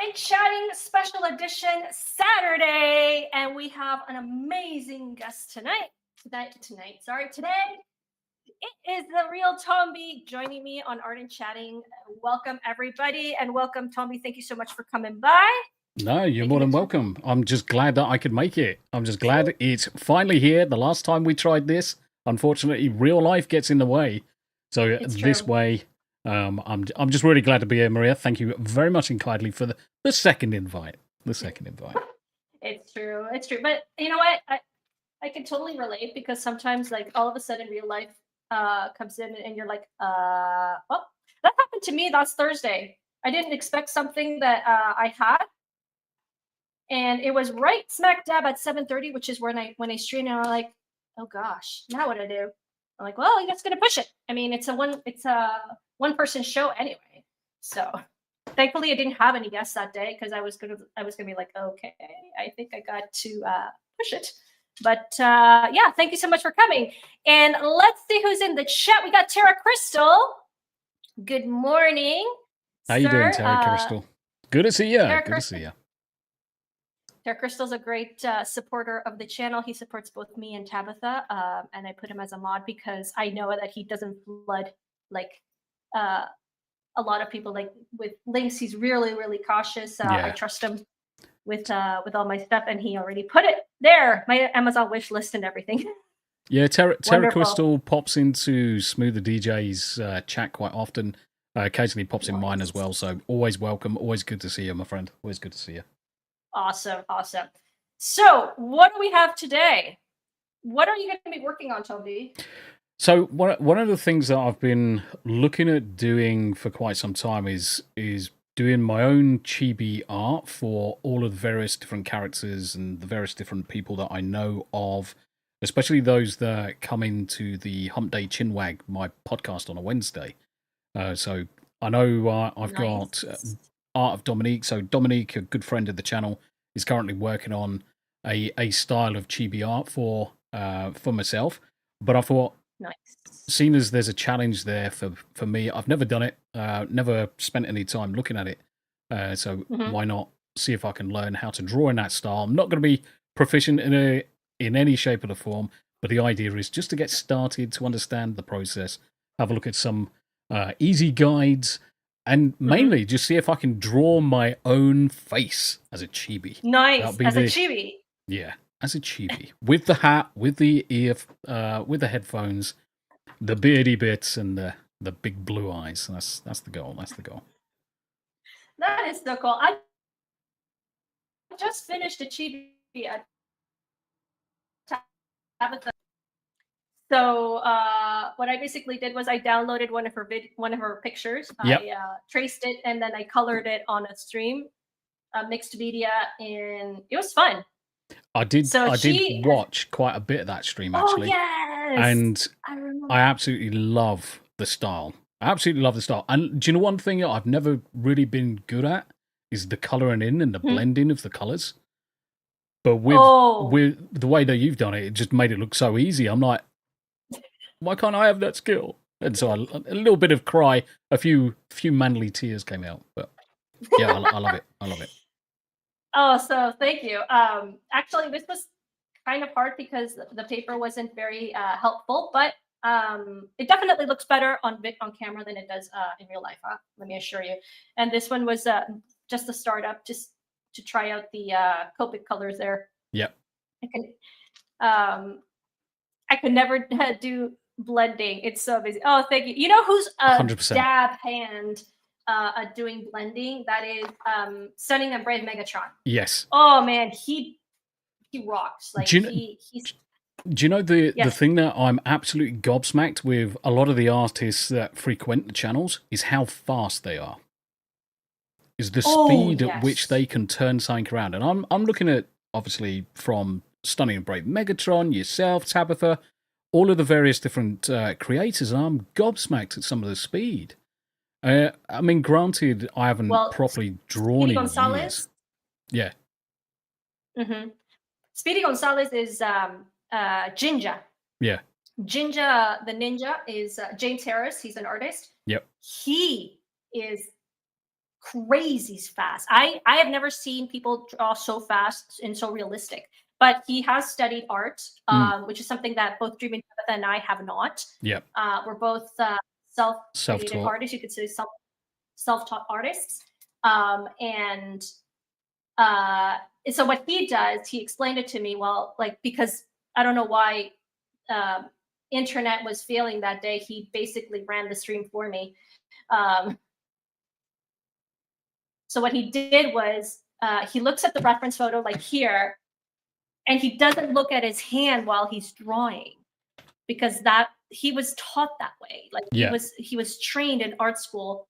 and Chatting special edition Saturday, and we have an amazing guest tonight. Today it is the real Tomby joining me on Art and Chatting. Welcome everybody, and welcome Tomby. Thank you so much for coming by. No, you're more than welcome. I'm just glad that I could make it. I'm just glad it's finally here. The last time we tried this, unfortunately, real life gets in the way. So this way, I'm just really glad to be here, Maria. Thank you very much and kindly for the second invite. It's true. It's true. But you know what? I can totally relate because sometimes, like, all of a sudden, real life comes in, and you're like, well, that happened to me last Thursday. I didn't expect something that I had, and it was right smack dab at 7:30, which is when I stream, and I'm like, oh gosh, now what do I do? I'm like, well, you guys gonna push it. I mean, it's a one person show anyway. So thankfully I didn't have any guests that day because I was gonna be like, okay, I think I got to push it. But yeah, thank you so much for coming. And let's see who's in the chat. We got Tara Crystal. Good morning. How you doing, Tara Crystal? Good to see you. Good to see you. Tara Crystal's a great supporter of the channel. He supports both me and Tabitha, and I put him as a mod because I know that he doesn't flood like a lot of people like with links. He's really, really cautious. I trust him with all my stuff, and he already put it there, my Amazon wish list and everything. Yeah, Tara Crystal pops into Smoother DJ's chat quite often. Occasionally pops in mine as well. So always welcome. Always good to see you, my friend. Always good to see you. Awesome. So what do we have today? What are you going to be working on, Toby? So one of the things that I've been looking at doing for quite some time is doing my own chibi art for all of the various different characters and the various different people that I know of, especially those that come into the Hump Day Chinwag, my podcast on a Wednesday. So I know I've got Art of Dominique. So Dominique, a good friend of the channel, is currently working on a style of chibi art for myself. But I thought, seeing as there's a challenge there for me, I've never done it, never spent any time looking at it. So why not see if I can learn how to draw in that style? I'm not going to be proficient in any shape or the form, but the idea is just to get started, to understand the process, have a look at some easy guides, and mainly just see if I can draw my own face as a chibi. Nice, as a chibi. Yeah, as a chibi, with the hat, with the with the headphones, the beardy bits, and the big blue eyes. That's the goal. That's the goal. That is so cool. I just finished a chibi at Tabitha. So what I basically did was I downloaded one of her pictures. Yep. I traced it, and then I colored it on a stream, mixed media, and it was fun. I did watch quite a bit of that stream, actually. Oh, yes! And I absolutely love the style. And do you know one thing that I've never really been good at is the colouring in and the blending of the colours. But with the way that you've done it, it just made it look so easy. I'm like, why can't I have that skill? And so a little bit of cry, a few manly tears came out. But yeah, I love it. I love it. Oh, so thank you. Actually, this was kind of hard because the paper wasn't very helpful, but it definitely looks better on camera than it does in real life. Let me assure you. And this one was just a startup, just to try out the Copic colors there. Yep. I could never do blending. It's so busy. Oh, thank you. You know who's a 100%. Dab hand at doing blending? That is Stunning and Brave Megatron. Yes. Oh man, he rocks. Like do you know the thing that I'm absolutely gobsmacked with a lot of the artists that frequent the channels is how fast they are. Is the speed at which they can turn something around. And I'm looking at, obviously, from Stunning and Brave Megatron, yourself, Tabitha, all of the various different creators, and I'm gobsmacked at some of the speed. I mean, granted, I haven't properly drawn in years. Yeah. Speedy Gonzalez is Jinja. Yeah. Jinja the Ninja is James Harris. He's an artist. Yep. He is crazy fast. I have never seen people draw so fast and so realistic. But he has studied art, Mm. which is something that both Dreaming Tabitha and I have not. Yep. We're both self-created Self-taught. artists. You could say self-taught artists. And so what he does, he explained it to me. Well, like because I don't know why um, internet was failing that day. He basically ran the stream for me. Um, so what he did was he looks at the reference photo like here, and he doesn't look at his hand while he's drawing because that he was taught that way. Like Yeah. he was trained in art school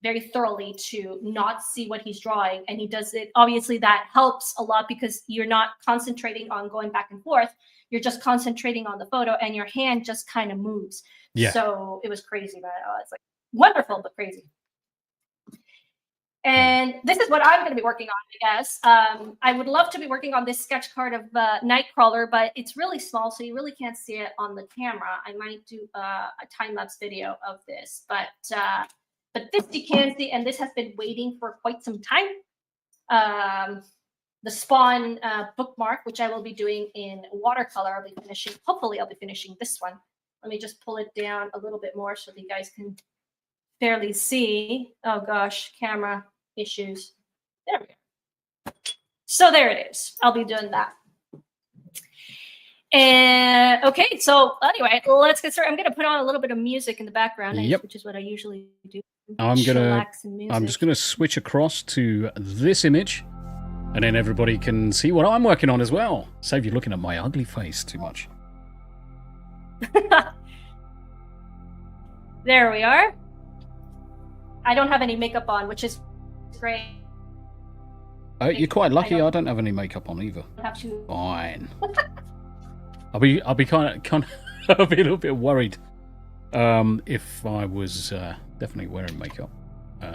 very thoroughly to not see what he's drawing, and he does it. Obviously that helps a lot because you're not concentrating on going back and forth, you're just concentrating on the photo and your hand just kind of moves. Yeah. So it was crazy, but it's like wonderful but crazy. And this is what I'm going to be working on, I guess. I would love to be working on this sketch card of Nightcrawler, but it's really small, so you really can't see it on the camera. I might do a time-lapse video of this, but this you can see, and this has been waiting for quite some time. The Spawn bookmark, which I will be doing in watercolor. I'll be finishing. Hopefully, I'll be finishing this one. Let me just pull it down a little bit more so that you guys can barely see. Oh gosh, camera issues. There we go. So there it is. I'll be doing that. And okay, so anyway, let's get started. I'm gonna put on a little bit of music in the background, which is what I usually do. I'm just gonna switch across to this image, and then everybody can see what I'm working on as well. Save you looking at my ugly face too much. There we are. I don't have any makeup on, which is great. You're quite lucky. I don't have any makeup on either. Have to. Fine. I'll be kind of I'll be a little bit worried if I was definitely wearing makeup.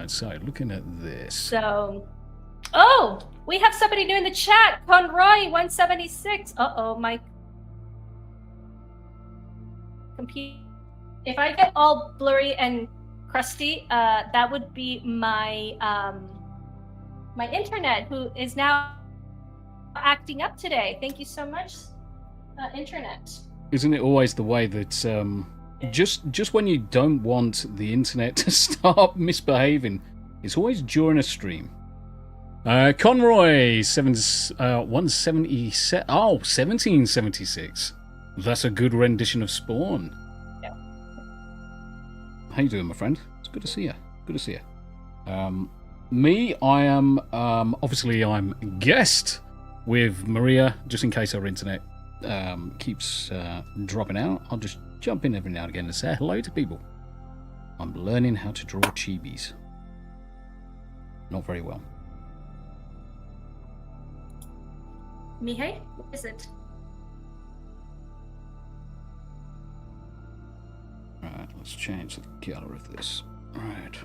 So looking at this. So, oh, we have somebody new in the chat. Conroy 176. My computer. If I get all blurry and crusty, that would be my my internet, who is now acting up today. Thank you so much, internet. Isn't it always the way that just when you don't want the internet to start misbehaving, it's always during a stream. Conroy 177. Oh, 1776. That's a good rendition of Spawn. Yeah. How you doing, my friend? It's good to see you. Good to see you. Me, I am obviously I'm guest with Maria. Just in case our internet keeps dropping out, I'll just jump in every now and again and say hello to people. I'm learning how to draw chibis. Not very well. Mihai, what is it? Right, let's change the color of this. Right.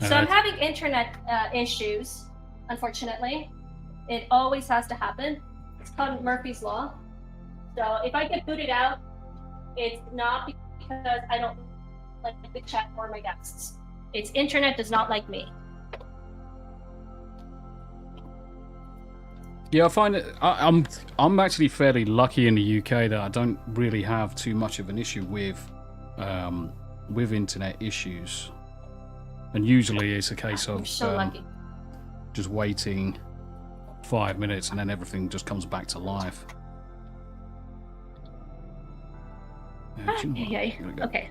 So I'm having internet issues, unfortunately. It always has to happen. It's called Murphy's Law. So if I get booted out, it's not because I don't like the chat or my guests. It's internet does not like me. Yeah, I find it. I'm actually fairly lucky in the UK that I don't really have too much of an issue with internet issues. And usually it's a case of just waiting 5 minutes and then everything just comes back to life. Okay.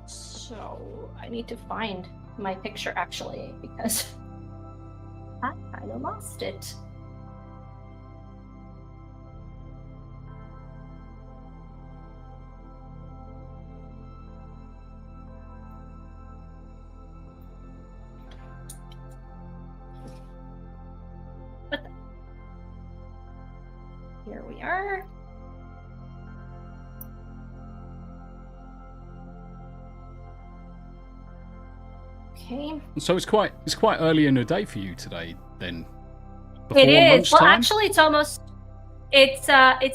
So I need to find my picture actually because I kind of lost it. Here we are. Okay. So it's quite early in the day for you today, then. Before It is. lunchtime? Well, actually, it's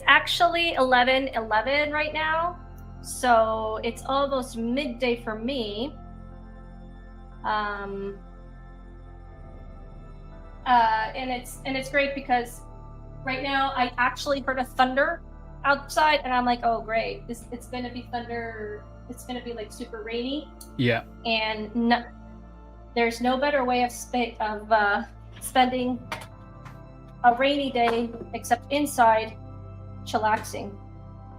actually 11:11 right now, so it's almost midday for me. And it's great because right now I actually heard a thunder outside, and I'm like, oh great, it's gonna be thunder. It's gonna be like super rainy. Yeah. And there's no better way of spending a rainy day except inside, chillaxing.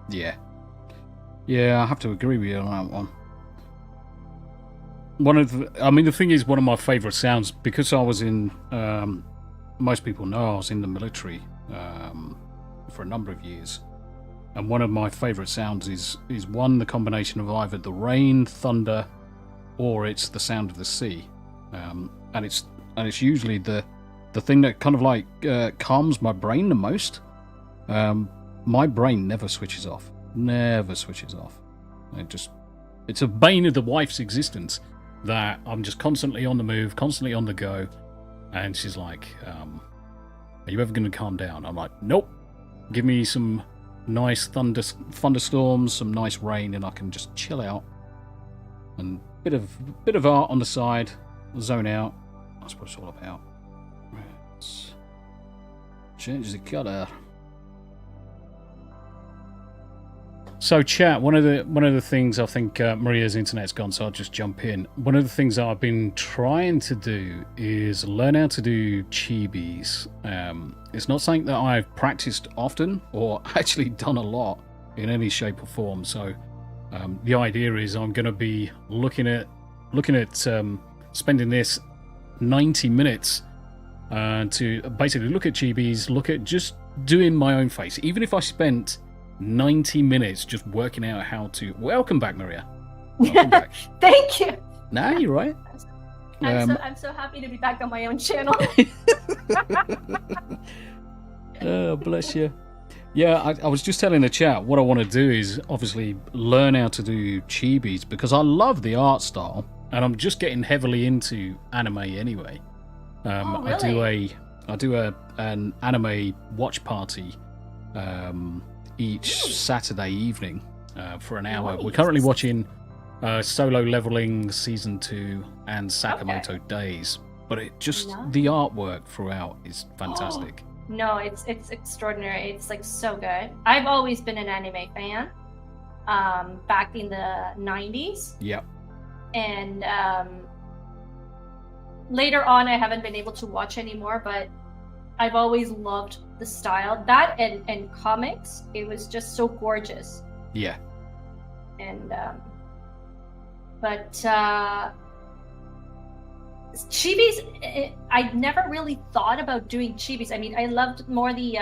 Yeah. Yeah, I have to agree with you on that one. The thing is, one of my favourite sounds, because I was in, most people know I was in the military for a number of years, and one of my favourite sounds is one, the combination of either the rain, thunder, or it's the sound of the sea, and it's usually the thing that kind of like calms my brain the most. My brain never switches off. It's a bane of the wife's existence that I'm just constantly on the move, constantly on the go. And she's like, are you ever going to calm down? I'm like, nope. Give me some nice thunderstorms, some nice rain, and I can just chill out. And bit of art on the side, zone out. That's what it's all about. Let's change the colour. So, chat. One of the things, I think Maria's internet's gone, so I'll just jump in. One of the things that I've been trying to do is learn how to do chibis. It's not something that I've practiced often or actually done a lot in any shape or form. So, the idea is I'm going to be looking at spending this 90 minutes to basically look at chibis, look at just doing my own face, even if I spent 90 minutes just working out how to. Welcome back, Maria. Welcome back. Thank you. Nah, you're right. I'm so happy to be back on my own channel. Oh, bless you. Yeah, I was just telling the chat what I want to do is obviously learn how to do chibis because I love the art style and I'm just getting heavily into anime anyway. Really? I do an anime watch party each Saturday evening for an hour. Nice. We're currently watching Solo Leveling Season 2 and Sakamoto Days, but the artwork throughout is fantastic. No, it's extraordinary. It's like so good. I've always been an anime fan. Back in the 90s. Yep. And later on I haven't been able to watch anymore, but I've always loved the style. That and comics, it was just so gorgeous. Yeah. And chibis, I never really thought about doing chibis. I mean, I loved more the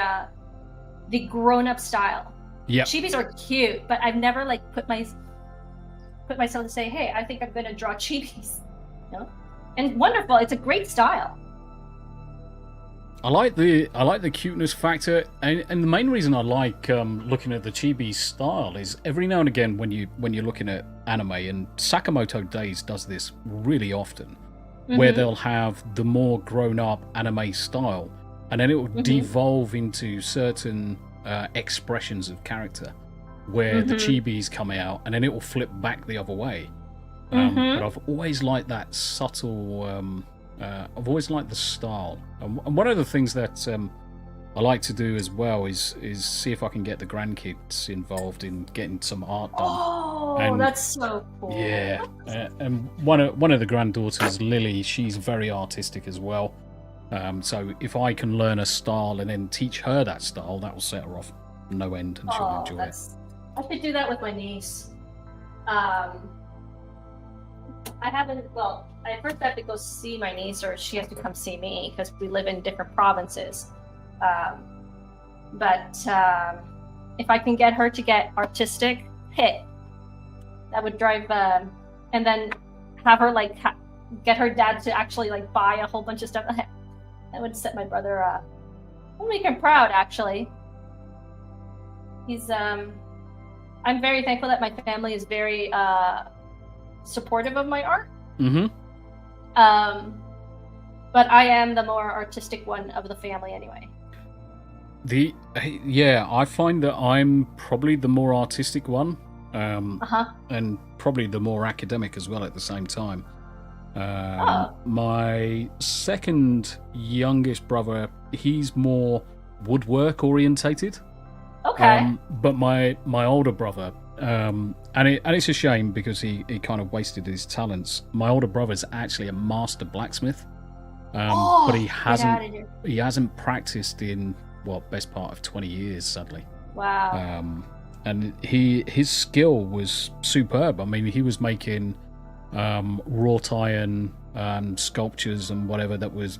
grown-up style. Yeah. Chibis are cute, but I've never like put myself to say, hey, I think I'm gonna draw chibis. No? And wonderful. It's a great style. I like the cuteness factor, and the main reason I like looking at the chibi style is every now and again when you're looking at anime, and Sakamoto Days does this really often, where they'll have the more grown-up anime style, and then it will devolve into certain expressions of character, where the chibis come out, and then it will flip back the other way. But I've always liked that subtle. I've always liked the style, and one of the things that I like to do as well is see if I can get the grandkids involved in getting some art done. Oh, that's so cool. Yeah, and one of the granddaughters, Lily, she's very artistic as well. So if I can learn a style and then teach her that style, that will set her off no end, and she'll enjoy it. I should do that with my niece. I first have to go see my niece, or she has to come see me because we live in different provinces. But if I can get her to get artistic, that would drive, and then have her like get her dad to actually like buy a whole bunch of stuff. That would set my brother up. I'll make him proud, actually. He's I'm very thankful that my family is very supportive of my art. But I am the more artistic one of the family anyway. Yeah, I find that I'm probably the more artistic one, and probably the more academic as well at the same time. My second youngest brother, he's more woodwork orientated. Okay. But my older brother, and it's a shame because he kind of wasted his talents. My older brother's actually a master blacksmith, but he hasn't practiced in best part of 20 years, sadly. Wow. And his skill was superb. I mean, he was making wrought iron sculptures and whatever that was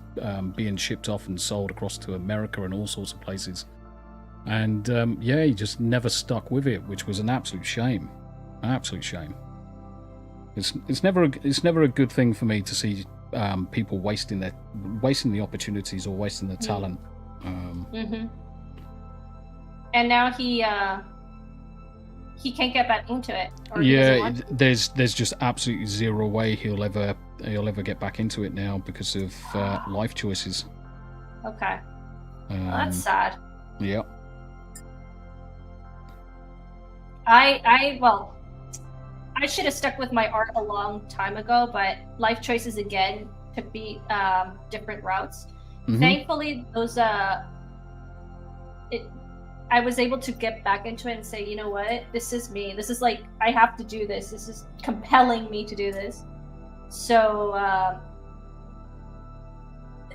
being shipped off and sold across to America and all sorts of places. And he just never stuck with it, which was an absolute shame. An absolute shame. It's never a good thing for me to see people wasting the opportunities or wasting their talent. And now he can't get back into it. There's just absolutely zero way he'll ever get back into it now because of life choices. Okay. Well, that's sad. Yeah. I should have stuck with my art a long time ago, but life choices again took me different routes. Thankfully, those I was able to get back into it and say, you know what, this is me. This is like, I have to do this. This is compelling me to do this. So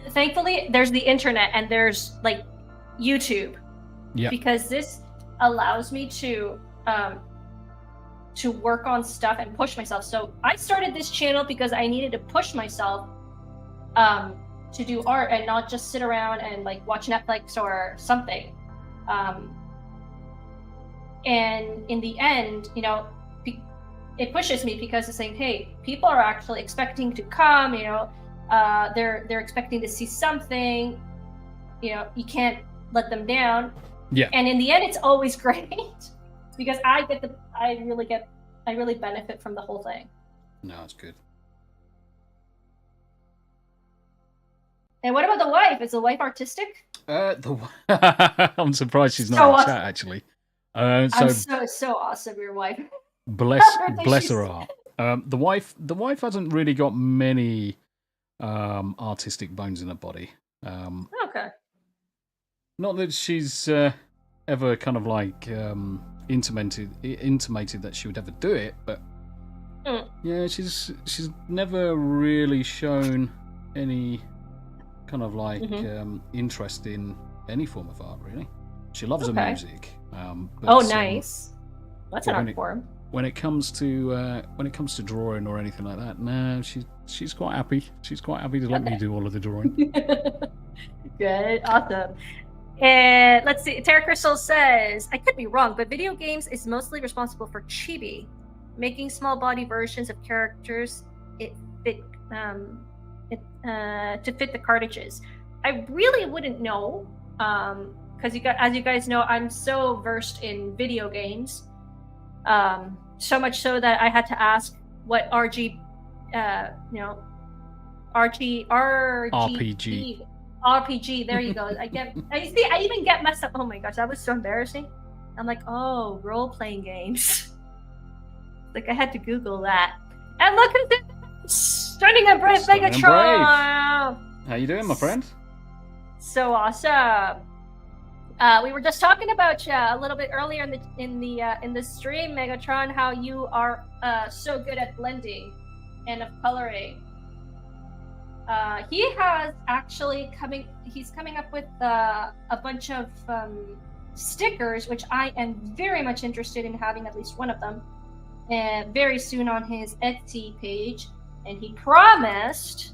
thankfully, there's the internet and there's like YouTube. Yeah. Because this allows me to work on stuff and push myself. So I started this channel because I needed to push myself to do art and not just sit around and like watch Netflix or something. And in the end, you know, it pushes me because it's saying, hey, people are actually expecting to come, you know, they're expecting to see something, you know, you can't let them down. Yeah. And in the end, it's always great because I really benefit from the whole thing. No, it's good. And what about the wife? Is the wife artistic? I'm surprised she's not in awesome. chat actually. I'm so awesome, your wife. Bless her heart. The wife hasn't really got many artistic bones in her body. Okay. Not that she's ever kind of like intimated that she would ever do it, but yeah, she's never really shown any kind of like interest in any form of art, really. She loves her music. Nice. That's an art form. When it comes to drawing or anything like that, no, she's quite happy. She's quite happy to let me do all of the drawing. Good, awesome. And let's see, Tara Crystal says, I could be wrong, but video games is mostly responsible for chibi, making small body versions of characters to fit the cartridges. I really wouldn't know, because as you guys know, I'm so versed in video games, so much so that I had to ask what RPG. RPG, there you go. I even get messed up. Oh my gosh, that was so embarrassing. I'm like, oh, role-playing games. Like I had to Google that. And look at this, joining a brave Megatron. How you doing, my friend? So awesome. We were just talking about you a little bit earlier in the stream, Megatron, how you are so good at blending and of coloring. He has actually he's coming up with a bunch of stickers, which I am very much interested in having at least one of them, and very soon on his Etsy page. And he promised,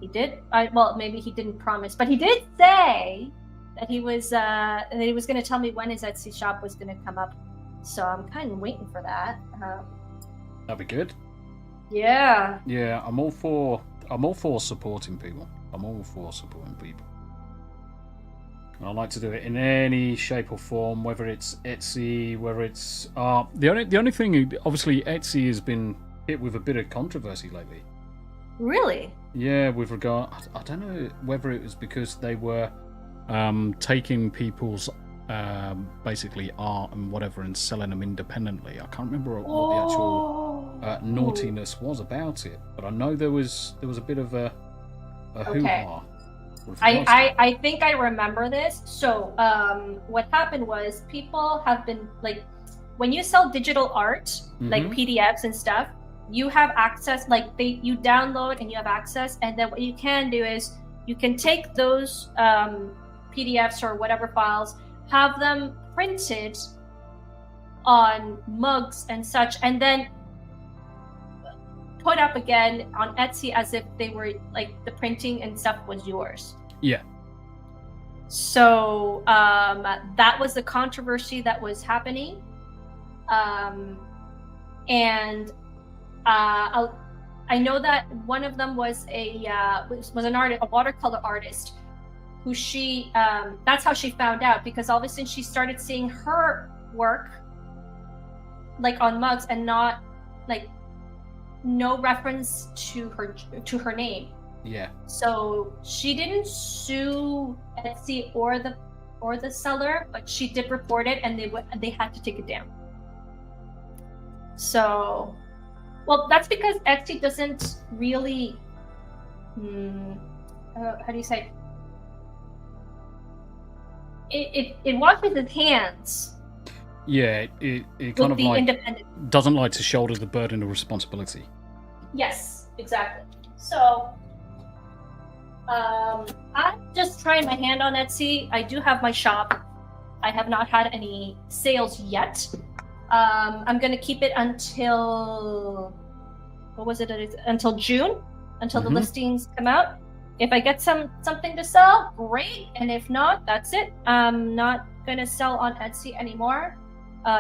maybe he didn't promise, but he did say that he was going to tell me when his Etsy shop was going to come up. So I'm kind of waiting for that. That'd be good. Yeah. Yeah, I'm all for supporting people. And I like to do it in any shape or form, whether it's Etsy, whether it's art. The only thing, obviously, Etsy has been hit with a bit of controversy lately. Really? Yeah, with regard, I don't know whether it was because they were taking people's basically art and whatever and selling them independently. I can't remember what the actual naughtiness was about it, but I know there was a bit of a hoo-ha. I think I remember this. So what happened was people have been like, when you sell digital art, like PDFs and stuff, you have access, like you download and you have access, and then what you can do is you can take those PDFs or whatever files, have them printed on mugs and such, and then put up again on Etsy as if they were like the printing and stuff was yours. Yeah. So that was the controversy that was happening, and I know that one of them was an artist, a watercolor artist, who that's how she found out, because all of a sudden she started seeing her work like on mugs and not like no reference to her name. Yeah. So she didn't sue Etsy or the seller, but she did report it, and they had to take it down. So, well, that's because Etsy doesn't really, how do you say? It washes its hands. Yeah, it kind of like doesn't like to shoulder the burden of responsibility. Yes, exactly. So, I'm just trying my hand on Etsy. I do have my shop. I have not had any sales yet. I'm gonna keep it until until June, until the listings come out. If I get something to sell, great. And if not, that's it. I'm not gonna sell on Etsy anymore.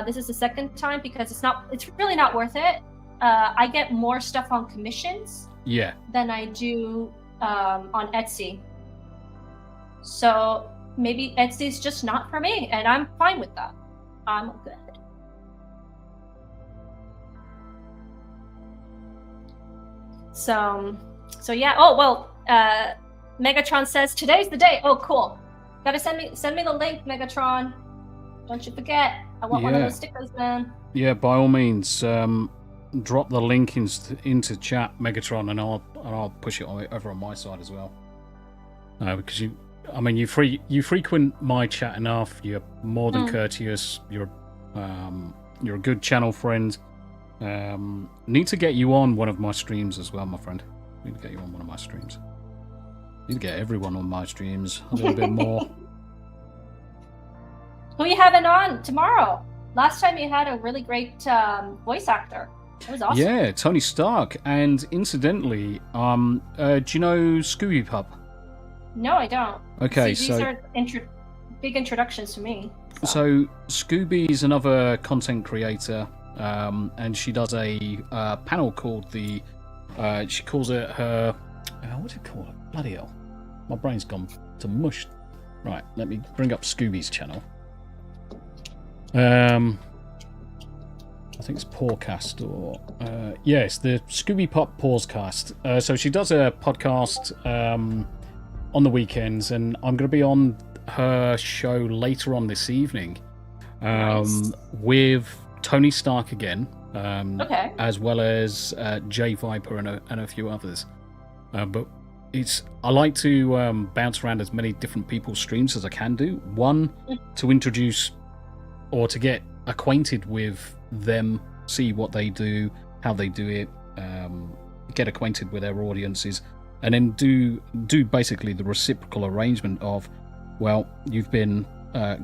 This is the second time because it's really not worth it. I get more stuff on commissions than I do on Etsy. So maybe Etsy's just not for me, and I'm fine with that. I'm good. So yeah. Oh well. Megatron says today's the day. Oh cool. Gotta send me the link, Megatron. Don't you forget. I want one of those stickers, man. Yeah, by all means, drop the link into chat, Megatron, and I'll push it over on my side as well. Because you frequent my chat enough. You're more than courteous. You're a good channel friend. Need to get you on one of my streams as well, my friend. Need to get you on one of my streams. Need to get everyone on my streams a little bit more. Who are you having on tomorrow? Last time you had a really great voice actor. It was awesome. Yeah, Tony Stark. And incidentally, do you know Scooby Pup? No, I don't. Okay, these are big introductions to me. So Scooby's another content creator, and she does a panel called she calls it her... what do you call it? Bloody hell. My brain's gone to mush. Right, let me bring up Scooby's channel. I think it's Pawcast or... it's the Scooby Pop Pawcast. So she does a podcast on the weekends, and I'm going to be on her show later on this evening with Tony Stark again, as well as Jay Viper and a few others. But I like to bounce around as many different people's streams as I can do. One, to introduce or to get acquainted with them, see what they do, how they do it, get acquainted with their audiences, and then do basically the reciprocal arrangement of, well, you've been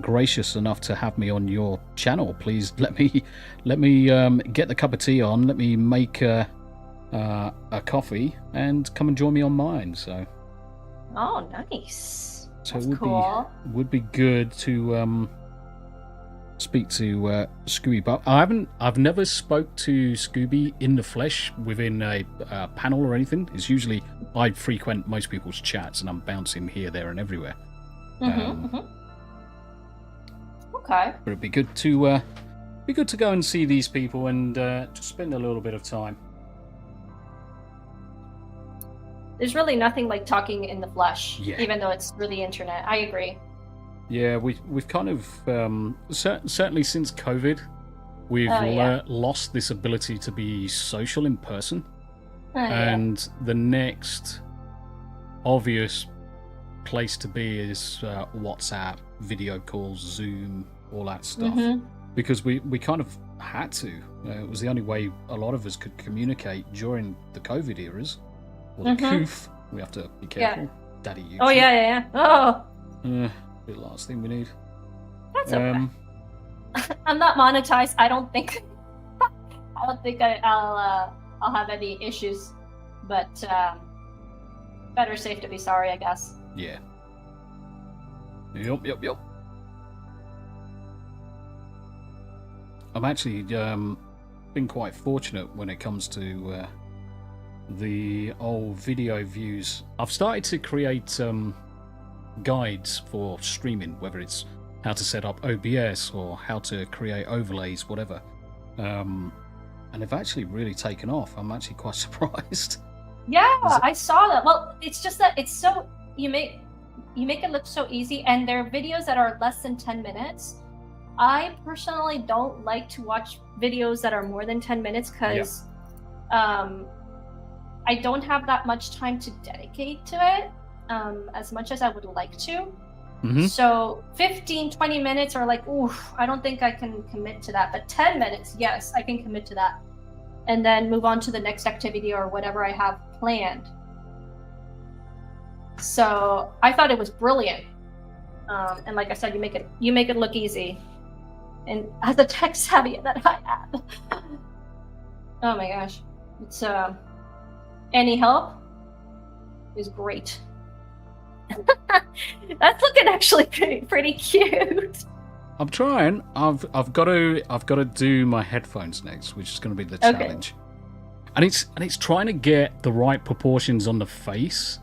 gracious enough to have me on your channel. Please let me get the cup of tea on. Let me make a coffee and come and join me on mine. So. Oh, nice. So that's it cool. would be good to speak to Scooby. But I've never spoke to Scooby in the flesh within a panel or anything. It's usually I frequent most people's chats and I'm bouncing here, there, and everywhere. Okay. But it'd be good to go and see these people and just spend a little bit of time. There's really nothing like talking in the flesh, Yeah. even though it's through the internet. I agree. Yeah, we've kind of certainly since COVID, we've Oh yeah. lost this ability to be social in person, Oh yeah. and the next obvious place to be is WhatsApp, video calls, Zoom, all that stuff. Mm-hmm. Because we kind of had to. It was the only way a lot of us could communicate during the COVID eras, or the coof. We have to be careful. Yeah. Daddy YouTube. Oh yeah. Oh. The last thing we need. That's okay. I'm not monetized. I don't think. I don't think I'll have any issues, but better safe to be sorry, I guess. Yeah. Yup. I'm actually been quite fortunate when it comes to the old video views. I've started to create guides for streaming, whether it's how to set up OBS or how to create overlays, whatever. And they've actually really taken off. I'm actually quite surprised. Yeah, I saw that. Well, it's just that it's so you make it look so easy, and there are videos that are less than 10 minutes. I personally don't like to watch videos that are more than 10 minutes because I don't have that much time to dedicate to it as much as I would like to. Mm-hmm. So 15-20 minutes are like, oof, I don't think I can commit to that. But 10 minutes, yes, I can commit to that. And then move on to the next activity or whatever I have planned. So I thought it was brilliant. And like I said, you make it look easy. And as a tech savvy that I am, oh my gosh, it's any help is great. That's looking actually pretty cute. I'm trying. I've got to do my headphones next, which is going to be the challenge. And it's trying to get the right proportions on the face.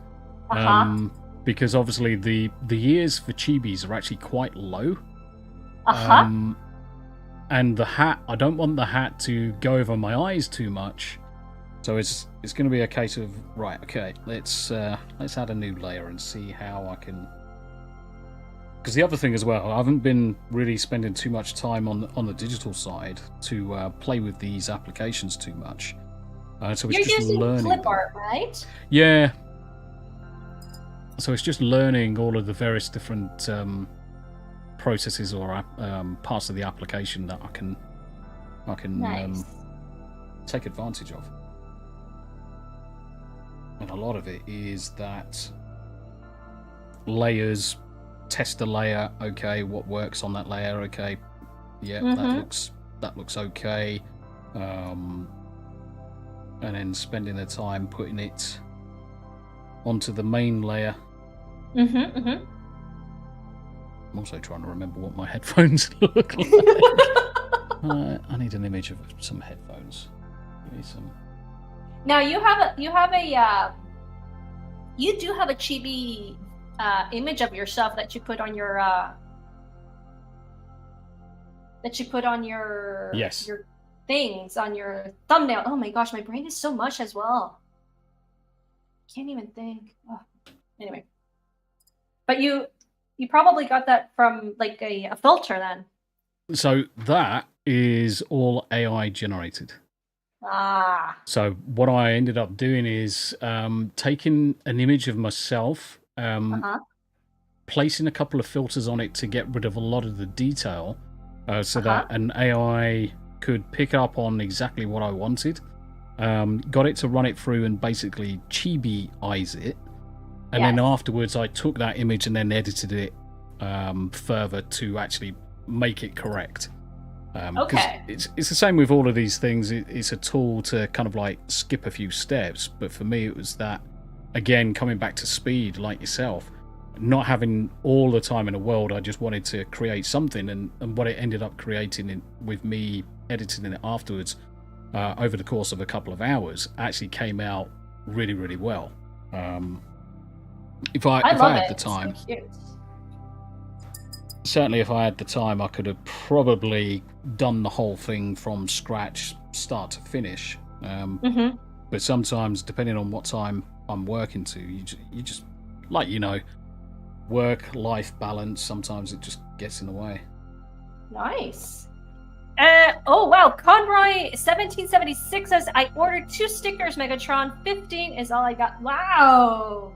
Because obviously the ears for chibis are actually quite low. And the hat, I don't want the hat to go over my eyes too much. So it's going to be a case of, right, okay, let's add a new layer and see how I can. Because the other thing as well, I haven't been really spending too much time on the digital side to play with these applications too much. So it's You're just using learning clip art, right? Yeah. So it's just learning all of the various different processes or parts of the application that I can Nice. take advantage of. And a lot of it is that layers, test a layer, okay, what works on that layer, okay, yeah, that looks okay, and then spending the time putting it onto the main layer. I'm also trying to remember what my headphones look like. I need an image of some headphones. Give me some. Now you do have a chibi image of yourself that you put on your Yes. your things on your thumbnail. Oh my gosh, my brain is so mush as well. Can't even think. Oh. Anyway, but you probably got that from like a filter then. So that is all AI generated. So what I ended up doing is taking an image of myself, placing a couple of filters on it to get rid of a lot of the detail, so that an AI could pick up on exactly what I wanted. Got it to run it through and basically chibi-ize it. And then afterwards I took that image and then edited it further to actually make it correct. Okay. It's the same with all of these things. It's a tool to kind of like skip a few steps. But for me, it was that, again, coming back to speed, like yourself, not having all the time in the world. I just wanted to create something, and what it ended up creating with me editing it afterwards over the course of a couple of hours actually came out really, really well. If I had the time. It's so cute. Certainly, if I had the time, I could have probably done the whole thing from scratch, start to finish. But sometimes, depending on what time I'm working to. You just like work-life balance. Sometimes it just gets in the way. Nice. Oh wow, Conroy 1776 says I ordered 2 stickers, Megatron. 15 is all I got. Wow,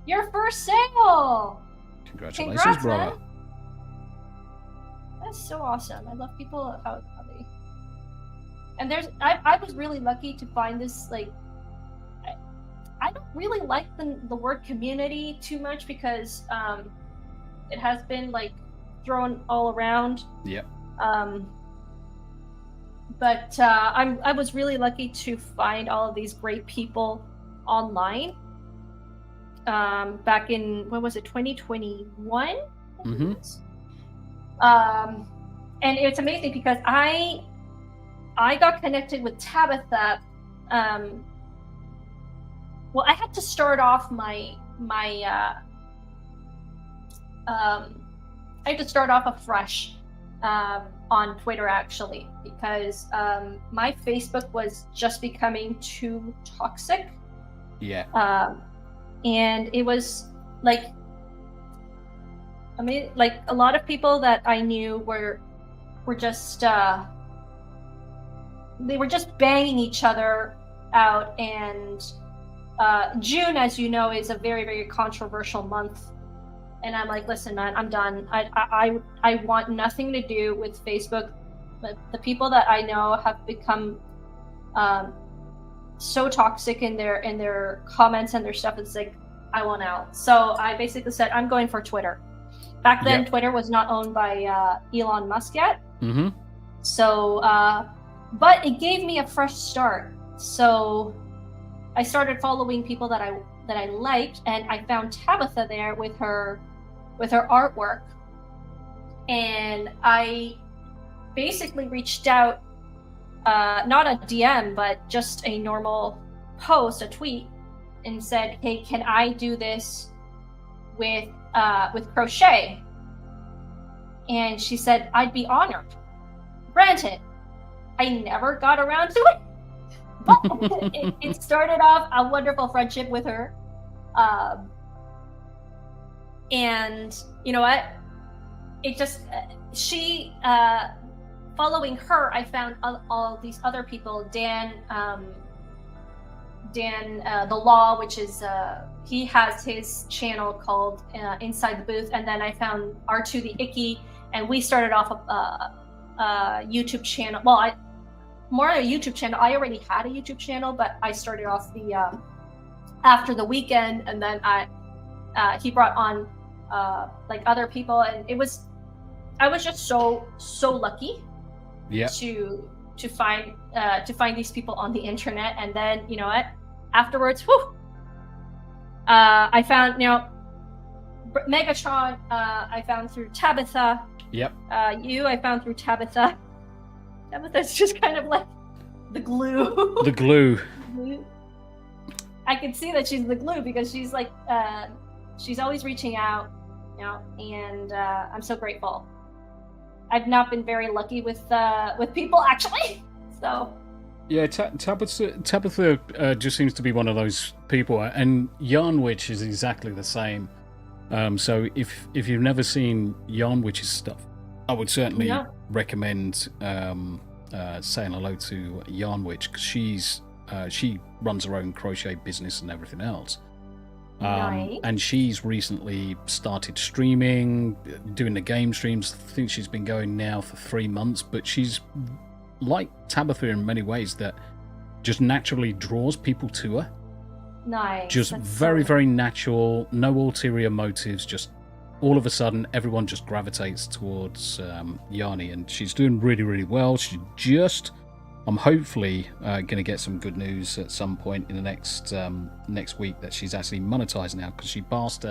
your first sale. Congratulations, Congrats, brother. man. That's so awesome. I love people how they. And I was really lucky to find this. Like, I don't really like the word community too much because it has been like thrown all around. Yep. But I was really lucky to find all of these great people online. Back in, what was it, 2021? Mm-hmm. And it's amazing because I got connected with Tabitha. Well, I had to start off I had to start off afresh on Twitter, actually, because my Facebook was just becoming too toxic. Yeah. And it was like, I mean, like a lot of people that I knew were just they were just banging each other out. And June, as you know, is a very, very controversial month. And I'm like, listen, man, I'm done. I want nothing to do with Facebook. But the people that I know have become so toxic in their comments and their stuff. It's like, I want out. So I basically said, I'm going for Twitter. Back then, Twitter was not owned by Elon Musk yet. Mm-hmm. So, but it gave me a fresh start. So I started following people that I liked, and I found Tabitha there with her artwork. And I basically reached out, not a DM, but just a normal post, a tweet, and said, hey, can I do this with crochet? And she said, I'd be honored. Granted, I never got around to it, but it started off a wonderful friendship with her. And you know what? It just, she, following her, I found all these other people, Dan, the Law, which is, he has his channel called Inside the Booth. And then I found R2 the Icky, and we started off a YouTube channel. Well, more a YouTube channel. I already had a YouTube channel, but I started off the after the weekend, and then he brought on like other people, and I was just so lucky, to find these people on the internet. And then, you know what, afterwards, I found, Megatron, I found through Tabitha. Yep. I found through Tabitha. Tabitha's just kind of like the glue. The glue. I can see that she's the glue because she's like, she's always reaching out, and I'm so grateful. I've not been very lucky with people, actually. So. Yeah, Tabitha just seems to be one of those people, and Yarn Witch is exactly the same. So if you've never seen Yarn Witch's stuff, I would certainly recommend saying hello to Yarn Witch, because she runs her own crochet business and everything else. Nice. And she's recently started streaming, doing the game streams. I think she's been going now for 3 months, but she's like Tabitha in many ways, that just naturally draws people to her. Nice. Just very, very natural, no ulterior motives, just all of a sudden everyone just gravitates towards Yarny, and she's doing really, really well. I'm hopefully going to get some good news at some point in the next week that she's actually monetized now, because she passed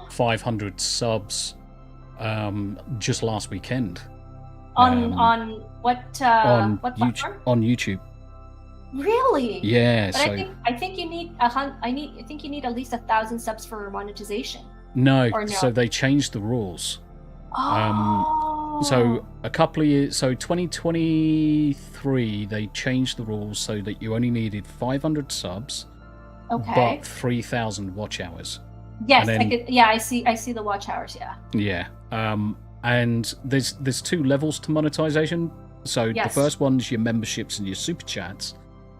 500 subs just last weekend. On what on what YouTube, platform? on YouTube. Really? Yeah. But so I think you need I think you need at least 1,000 subs for monetization. no, Or no? so they changed the rules. Oh. So a couple of years, so 2023, they changed the rules so that you only needed 500 subs, Okay. but 3,000 watch hours. Yes, And then- I could. Yeah, I see the watch hours. Yeah. Yeah. And there's 2 levels to monetization. So Yes. the first one's your memberships and your super chats.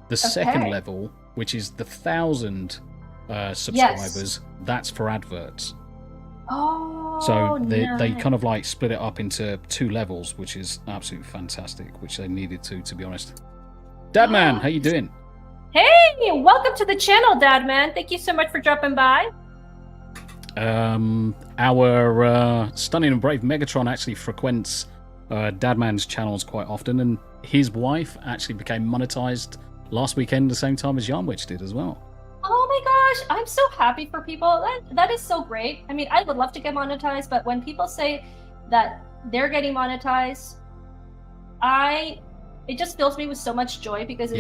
The second Okay. level, which is the 1,000 subscribers, that's for adverts. Oh. So they nice. kind of like split it up into 2 levels, which is absolutely fantastic, which they needed to be honest. Dadman, how you doing? Hey, welcome to the channel, Dad Man. Thank you so much for dropping by. Our stunning and brave Megatron actually frequents Dadman's channels quite often, and his wife actually became monetized last weekend, the same time as Yarnwich did as well. Oh my gosh, I'm so happy for people. That is so great. I mean, I would love to get monetized, but when people say that they're getting monetized, it just fills me with so much joy because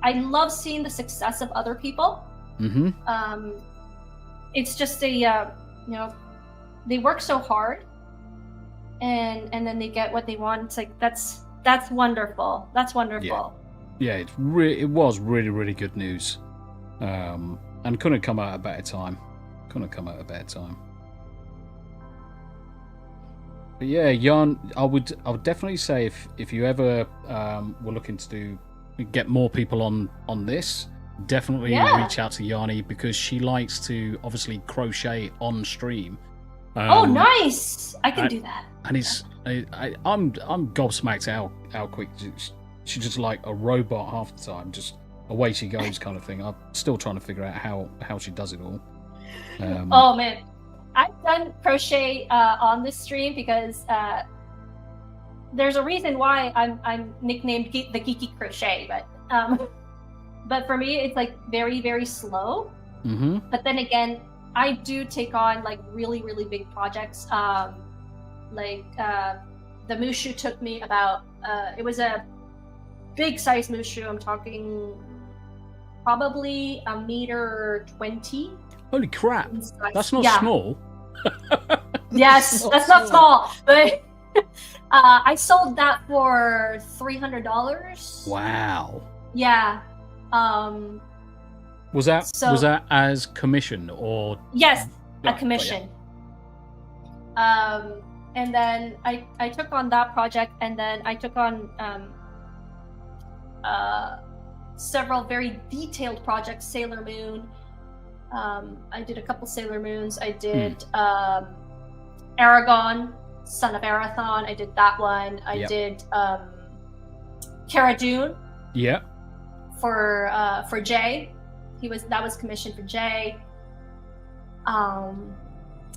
I love seeing the success of other people. Mm-hmm. It's just they work so hard, and then they get what they want. It's like that's wonderful. That's wonderful. Yeah, it was really, really good news. And couldn't come out at a better time. But yeah, Yarn, I would definitely say if you ever were looking to get more people on this, definitely reach out to Yarny, because she likes to obviously crochet on stream. Oh, nice! I can do that. And I'm gobsmacked how quick she's just like a robot half the time, just away she goes kind of thing. I'm still trying to figure out how she does it all. Oh man, I've done crochet on this stream because there's a reason why I'm nicknamed the Geeky Crochet, but for me it's like very, very slow. Mm-hmm. But then again, I do take on like really, really big projects. The Mushu took me about it was a big size Mushu. I'm talking probably 1.20 meters. Holy crap! That's not small. Yes, that's not small. But I sold that for $300. Wow. Yeah. Was that as commission or? Yes, a commission. And then I took on that project, and then I took on several very detailed projects. Sailor Moon. I did a couple Sailor Moons. I did Aragon, Son of Arathon. I did that one. I did Cara Dune. Yeah. For Jay. That was commissioned for Jay.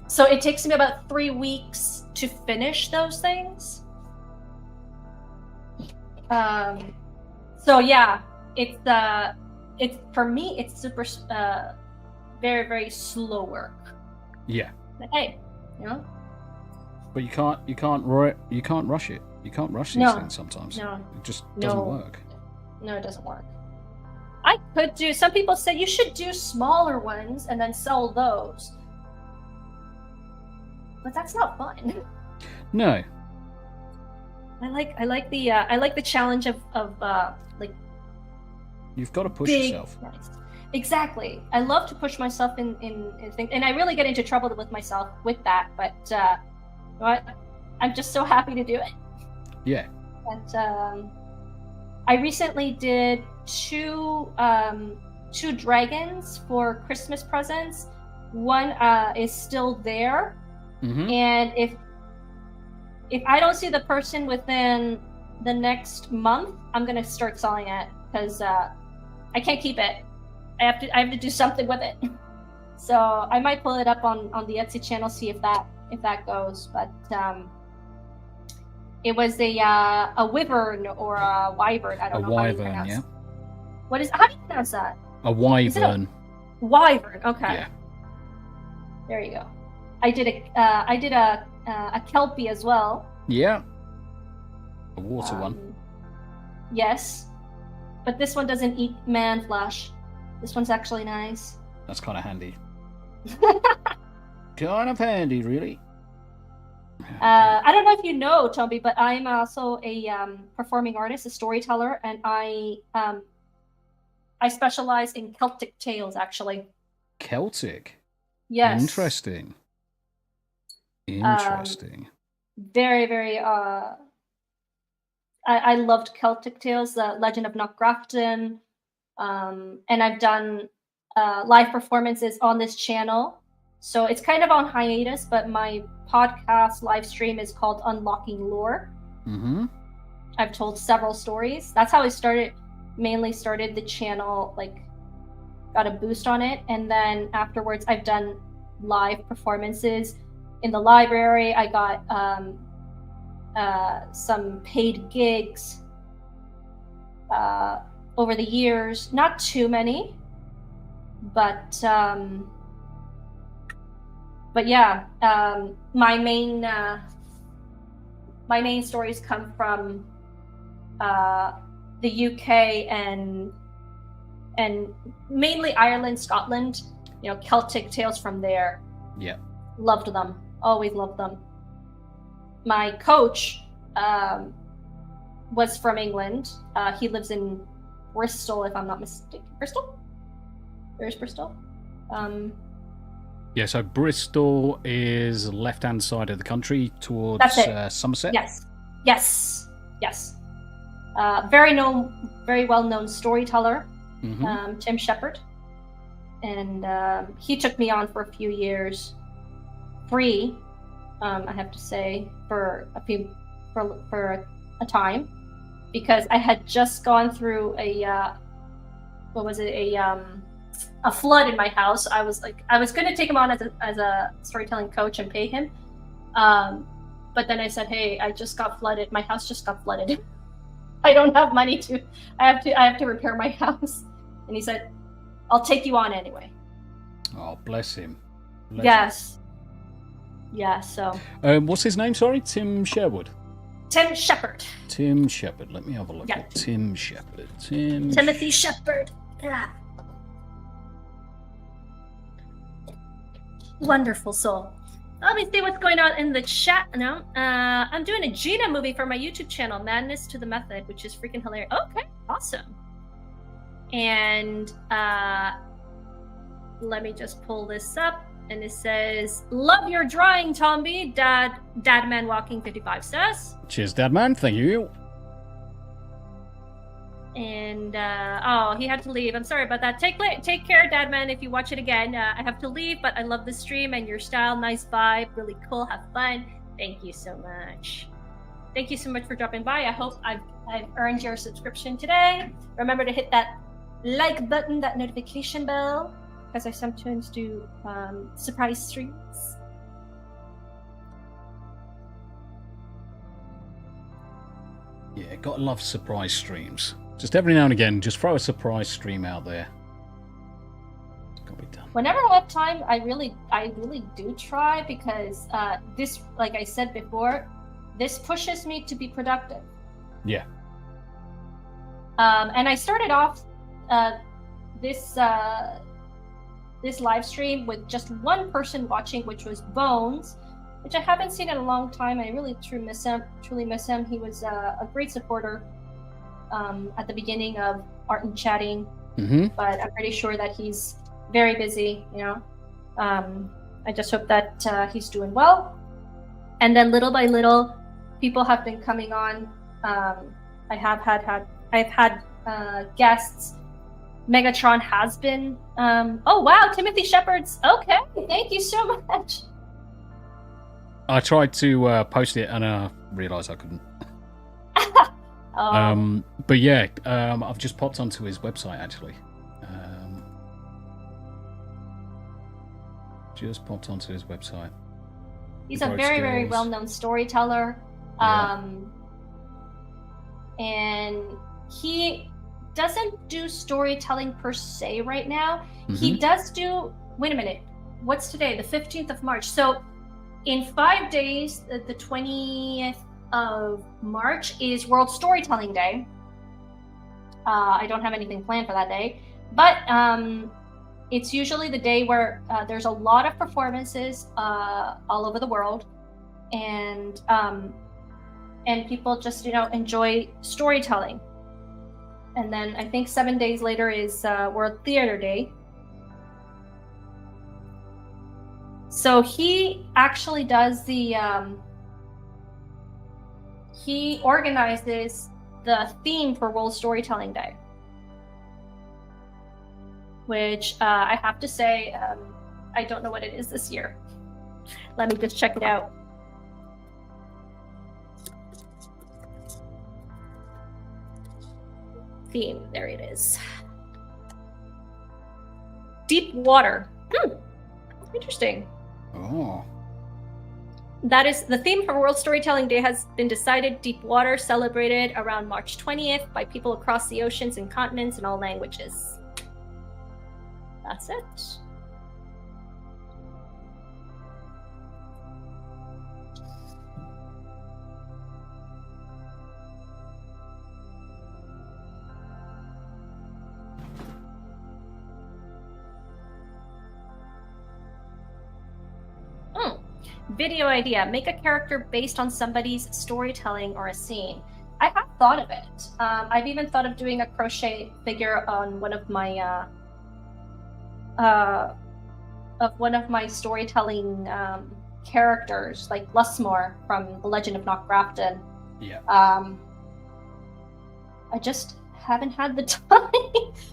So it takes me about 3 weeks to finish those things. So yeah, it's for me it's super very, very slow work. Yeah. But hey, But you can't rush it. You can't rush these things sometimes. No. It just doesn't work. No, it doesn't work. I could do. Some people say you should do smaller ones and then sell those, but that's not fun. No. I like the challenge of like. You've got to push yourself. Exactly. I love to push myself in things, and I really get into trouble with myself with that. But what? I'm just so happy to do it. Yeah. And I recently did two dragons for Christmas presents. One is still there, and if I don't see the person within the next month, I'm gonna start selling it because I can't keep it. I have to do something with it. So I might pull it up on the Etsy channel, see if that goes. But it was a wyvern or a wyvern. I don't know how you pronounce it. How do you pronounce that? A wyvern. Wyvern. Okay. Yeah. There you go. I did a kelpie as well. Yeah. A water one. Yes, but this one doesn't eat man flesh. This one's actually nice. That's kind of handy. Kind of handy, really. I don't know if you know, Toby, but I'm also a performing artist, a storyteller, and I I specialize in Celtic tales, actually. Celtic. Yes. Interesting. Interesting. Very, very. I loved Celtic tales, the Legend of Knockgrafton, and I've done live performances on this channel. So it's kind of on hiatus, but my podcast live stream is called Unlocking Lore. Mm-hmm. I've told several stories. That's how I mainly started the channel, like got a boost on it. And then afterwards, I've done live performances in the library. I got some paid gigs over the years. Not too many, but yeah, my main stories come from the UK and mainly Ireland, Scotland. Celtic tales from there. Yeah. Loved them. Always loved them. My coach was from England. He lives in Bristol, if I'm not mistaken. Bristol? Where's Bristol? Yeah, so Bristol is left-hand side of the country towards Somerset. Yes. Very well-known storyteller, Tim Shepherd, and he took me on for a few years, free. I have to say, for a time, because I had just gone through a flood in my house. I was going to take him on as a storytelling coach and pay him, but then I said, hey, I just got flooded. My house just got flooded. I don't have money I have to repair my house. And he said, I'll take you on anyway. Oh, bless him. Yes. Yeah, so. What's his name, sorry? Tim Sherwood? Tim Shepherd. Tim Shepherd. Let me have a look at Tim Shepherd. Timothy Shepherd. Yeah. Wonderful soul. Let me see what's going on in the chat now. I'm doing a Gina movie for my YouTube channel, Madness to the Method, which is freaking hilarious. Okay, awesome. And let me just pull this up. And it says, love your drawing, Tomby. Dadman Walking 55 says. Cheers, Dadman. Thank you. And he had to leave. I'm sorry about that. Take care, Dadman. If you watch it again, I have to leave, but I love the stream and your style. Nice vibe, really cool. Have fun. Thank you so much. Thank you so much for dropping by. I hope I've earned your subscription today. Remember to hit that like button, that notification bell, because I sometimes do surprise streams. Yeah, gotta love surprise streams. Just every now and again, just throw a surprise stream out there. It's gotta be done. Whenever I have time, I really do try, because this, like I said before, this pushes me to be productive. Yeah. And I started off this live stream with just one person watching, which was Bones, which I haven't seen in a long time. I really truly miss him. He was a great supporter at the beginning of Art and Chatting, but I'm pretty sure that he's very busy, I just hope that he's doing well. And then little by little, people have been coming on. I've had guests. Megatron has been. Oh wow, Timothy Shepherd's. Okay, thank you so much. I tried to post it and I realised I couldn't. But yeah, I've just popped onto his website actually. Just popped onto his website. He's a very, very well-known storyteller. Yeah. And he doesn't do storytelling per se right now. He does do, wait a minute, what's today? The 15th of March. So in 5 days, the 20th of March is World Storytelling Day. I don't have anything planned for that day, but it's usually the day where there's a lot of performances all over the world, and people just enjoy storytelling. And then I think 7 days later is World Theater Day. So he actually does the, he organizes the theme for World Storytelling Day. Which I have to say, I don't know what it is this year. Let me just check it out. Theme, there it is. Deep water. Interesting. Oh. That is the theme for World Storytelling Day has been decided. Deep water, celebrated around March 20th by people across the oceans and continents in all languages. That's it. Video idea. Make a character based on somebody's storytelling or a scene. I have thought of it. I've even thought of doing a crochet figure on one of my storytelling characters, like Lusmore from The Legend of Knockgrafton. Yeah. I just haven't had the time.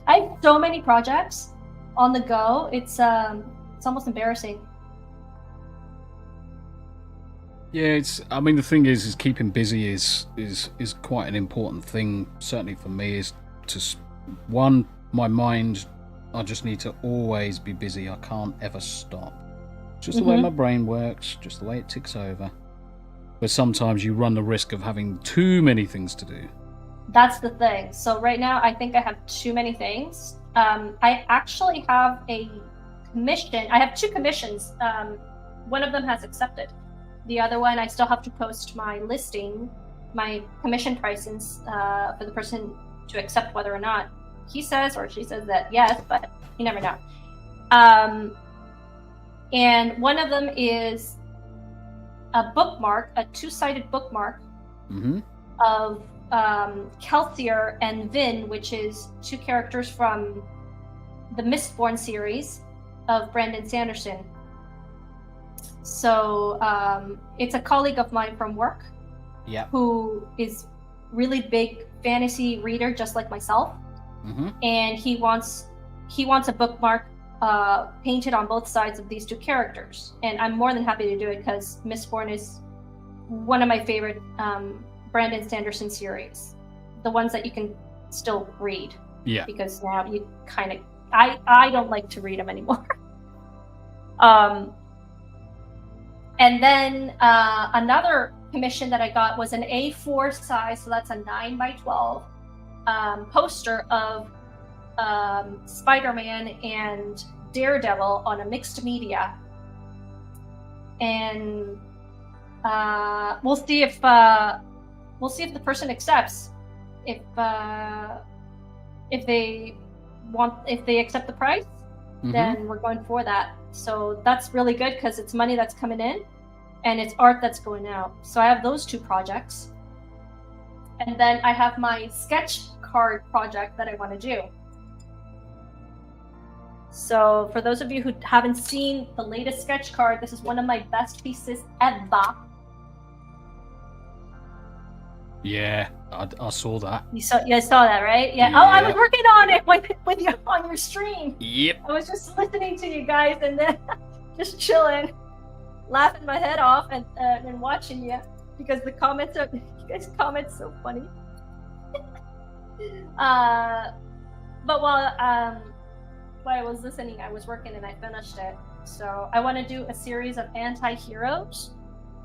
I have so many projects on the go. It's almost embarrassing. Yeah, I mean, the thing is keeping busy is quite an important thing. Certainly for me, is my mind. I just need to always be busy. I can't ever stop. Just the way my brain works, just the way it ticks over. But sometimes you run the risk of having too many things to do. That's the thing. So right now, I think I have too many things. I actually have a commission. I have 2 commissions. One of them has accepted. The other one, I still have to post my listing, my commission prices for the person to accept whether or not he says or she says that yes, but you never know. And one of them is a bookmark, a 2-sided bookmark of Kelsier and Vin, which is 2 characters from the Mistborn series of Brandon Sanderson. So it's a colleague of mine from work who is really big fantasy reader, just like myself. And he wants a bookmark painted on both sides of these 2 characters. And I'm more than happy to do it because Mistborn is one of my favorite Brandon Sanderson series. The ones that you can still read. Yeah. Because now you kind of... I don't like to read them anymore. And then another commission that I got was an A4 size, so that's a 9x12 poster of Spider-Man and Daredevil on a mixed media. And we'll see if the person accepts. If they accept the price, then we're going for that. So that's really good because it's money that's coming in and it's art that's going out. So I have those 2 projects. And then I have my sketch card project that I want to do. So for those of you who haven't seen the latest sketch card, this is one of my best pieces ever. Yeah, I saw that. You saw that, right? Yeah. Oh, I was working on it with you on your stream. Yep. I was just listening to you guys and then just chilling, laughing my head off and watching you because you guys comment so funny. But while I was listening, I was working and I finished it. So I want to do a series of anti-heroes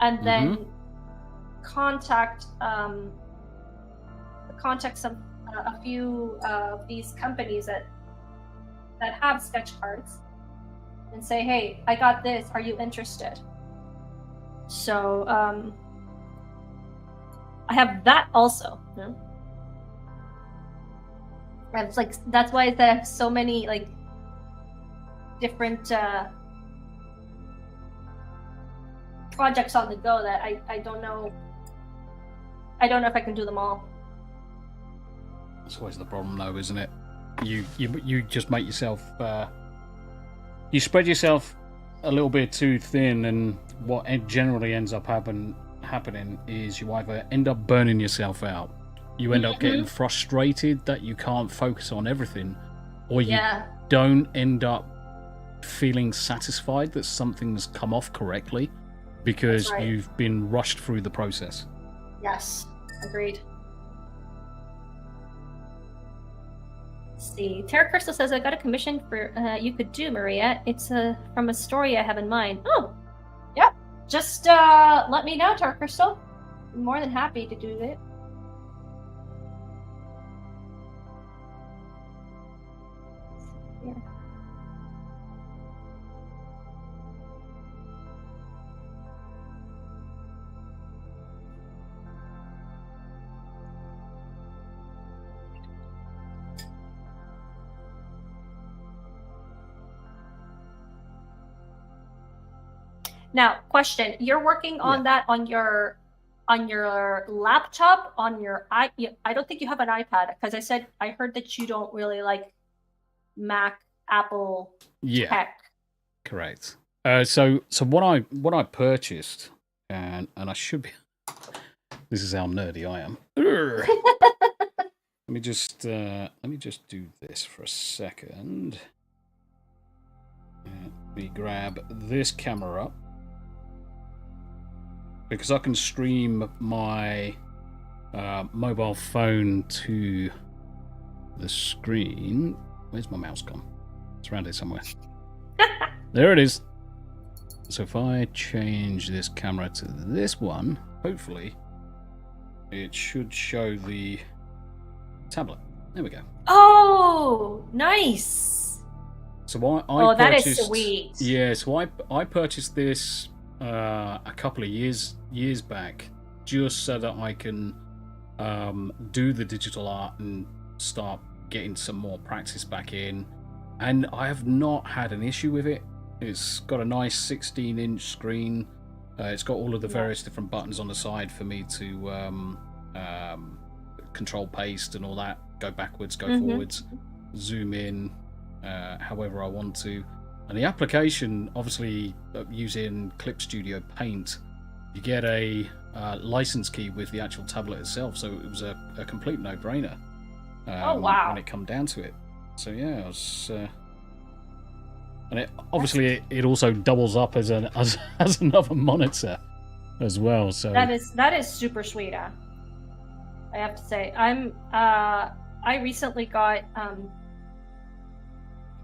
and then contact a few of these companies that have sketch cards and say, hey, I got this, are you interested? So I have that also. It's like, that's why I have so many like different projects on the go that I don't know if I can do them all. That's always the problem, though, isn't it? You just make yourself you spread yourself a little bit too thin, and what generally ends up happening is you either end up burning yourself out, you end up getting frustrated that you can't focus on everything, or you don't end up feeling satisfied that something's come off correctly because you've been rushed through the process. Yes, agreed. Let's see. Tara Crystal says, I got a commission for you could do, Maria. It's from a story I have in mind. Oh, yeah. Just let me know, Tara Crystal. I'm more than happy to do it. Here. Now, question: you're working on that on your laptop, on your I don't think you have an iPad, because I heard that you don't really like Mac, Apple tech. Correct. So what I purchased, and I should be. This is how nerdy I am. Let me just do this for a second. Let me grab this camera up, because I can stream my mobile phone to the screen. Where's my mouse gone? It's around here somewhere. There it is. So if I change this camera to this one, hopefully it should show the tablet. There we go. Oh, nice. So I purchased, that is sweet. Yeah, so I purchased this a couple of years back, just so that I can do the digital art and start getting some more practice back in, and I have not had an issue with it. It's got a nice 16-inch screen. It's got all of the various different buttons on the side for me to control paste and all that, go backwards, go forwards, zoom in, however I want to. And the application, obviously, using Clip Studio Paint, you get a license key with the actual tablet itself, so it was a complete no-brainer. When it come down to it. So yeah, I was, and it obviously it also doubles up as another monitor as well. So that is super sweet. I have to say, I recently got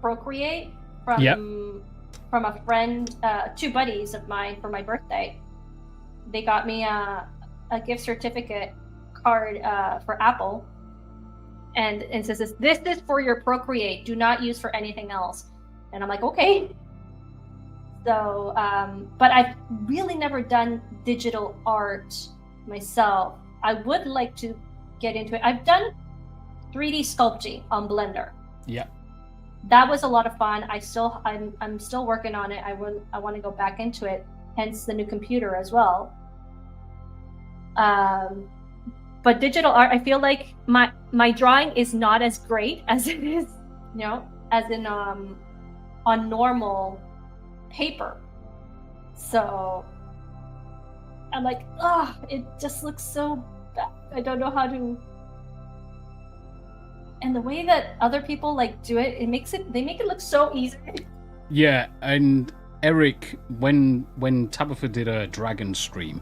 Procreate from a friend, two buddies of mine, for my birthday. They got me a gift certificate card for Apple, and it says this is for your Procreate. Do not use for anything else. And I'm like, okay. So, but I've really never done digital art myself. I would like to get into it. I've done 3D sculpting on Blender. Yeah. That was a lot of fun. I'm still working on it. I want to go back into it. Hence the new computer as well. But digital art, I feel like my drawing is not as great as it is, as in on normal paper. So I'm like, it just looks so bad. I don't know how to. And the way that other people do it, they make it look so easy. Yeah, and Eric, when Tabitha did a dragon stream,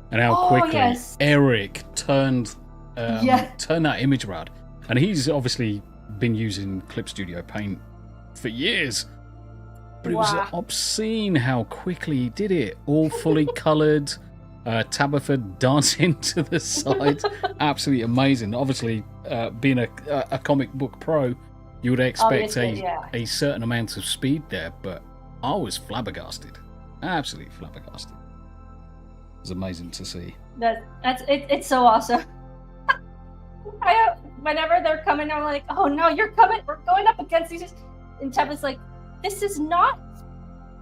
and how quickly Eric turned that image around, and he's obviously been using Clip Studio Paint for years, but it was obscene how quickly he did it, all fully coloured. Tabitha dancing to the side, absolutely amazing. Obviously, being a comic book pro, you would expect a certain amount of speed there, but I was flabbergasted, absolutely flabbergasted. It was amazing to see. It's so awesome. Whenever they're coming, I'm like, oh no, you're coming. We're going up against these. And Tabitha's like, this is not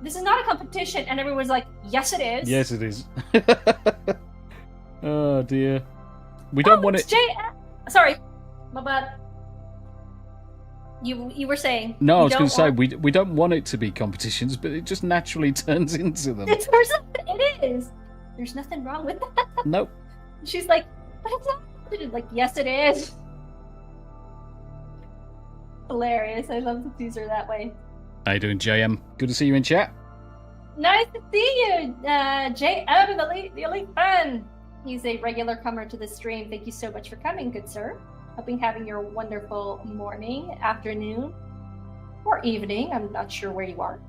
a competition. And everyone's like, yes, it is. Yes, it is. Oh dear. We don't want it. Sorry, my bad. You were saying No, I you was going don't to say want. we don't want it to be competitions, but it just naturally turns into them. It is. There's nothing wrong with that. Nope. She's like, but it's not competition. Like, yes, it is. Hilarious. I love to tease her that way. How you doing, JM? Good to see you in chat. Nice to see you, JM, the elite fan. He's a regular comer to the stream. Thank you so much for coming, good sir. Hoping having your wonderful morning, afternoon, or evening. I'm not sure where you are.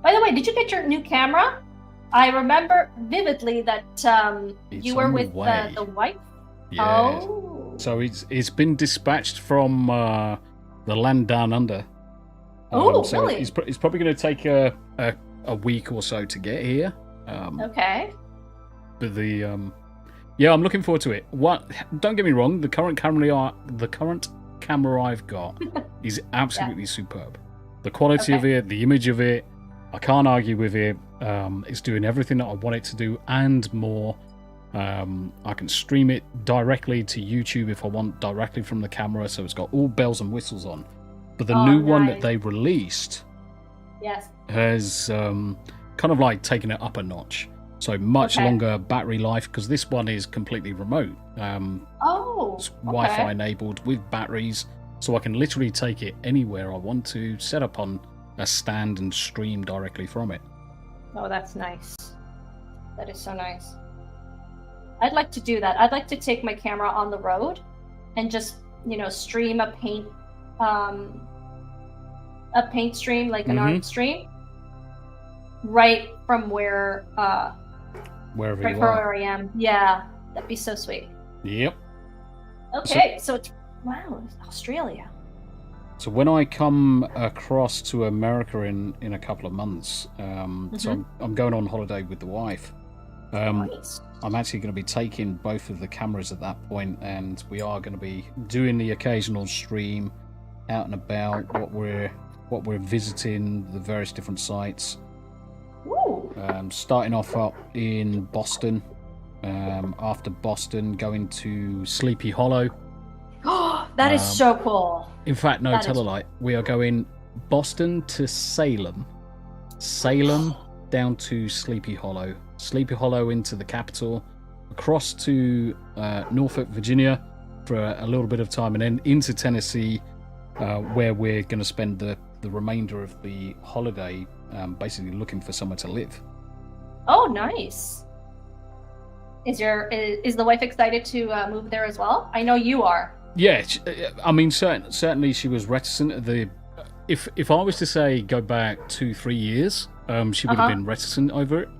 By the way, did you get your new camera? I remember vividly that you were with the wife. Yeah. Oh. So it's been dispatched from the land down under. Oh, so really? It's probably going to take a week or so to get here. Okay. But yeah, I'm looking forward to it. Don't get me wrong, the current camera I've got is absolutely superb. The quality of it, the image of it, I can't argue with it. It's doing everything that I want it to do and more. I can stream it directly to YouTube if I want, directly from the camera, so it's got all bells and whistles on. But the new one that they released has kind of like taken it up a notch. So much longer battery life, because this one is completely remote. It's Wi-Fi enabled with batteries, so I can literally take it anywhere I want to, set up on a stand and stream directly from it. Oh, that's nice. That is so nice. I'd like to do that. I'd like to take my camera on the road and just, stream a paint stream, like an art stream, right from where wherever right you from are. where I am. Yeah, that'd be so sweet. Yep. Okay, so it's Australia. So when I come across to America in a couple of months, so I'm going on holiday with the wife. Nice. I'm actually going to be taking both of the cameras at that point, and we are going to be doing the occasional stream out and about, what we're visiting, the various different sites. Woo. Starting off up in Boston. After Boston, going to Sleepy Hollow. Oh, that is so cool. In fact, no, tell a lie. We are going Boston to Salem. Salem down to Sleepy Hollow. Sleepy Hollow into the capital. Across to Norfolk, Virginia for a little bit of time. And then into Tennessee, where we're going to spend the remainder of the holiday basically looking for somewhere to live. Oh, nice. Is the wife excited to move there as well? I know you are. Yeah, I mean, certainly she was reticent. If I was to say go back 2-3 years, she would have been reticent over it,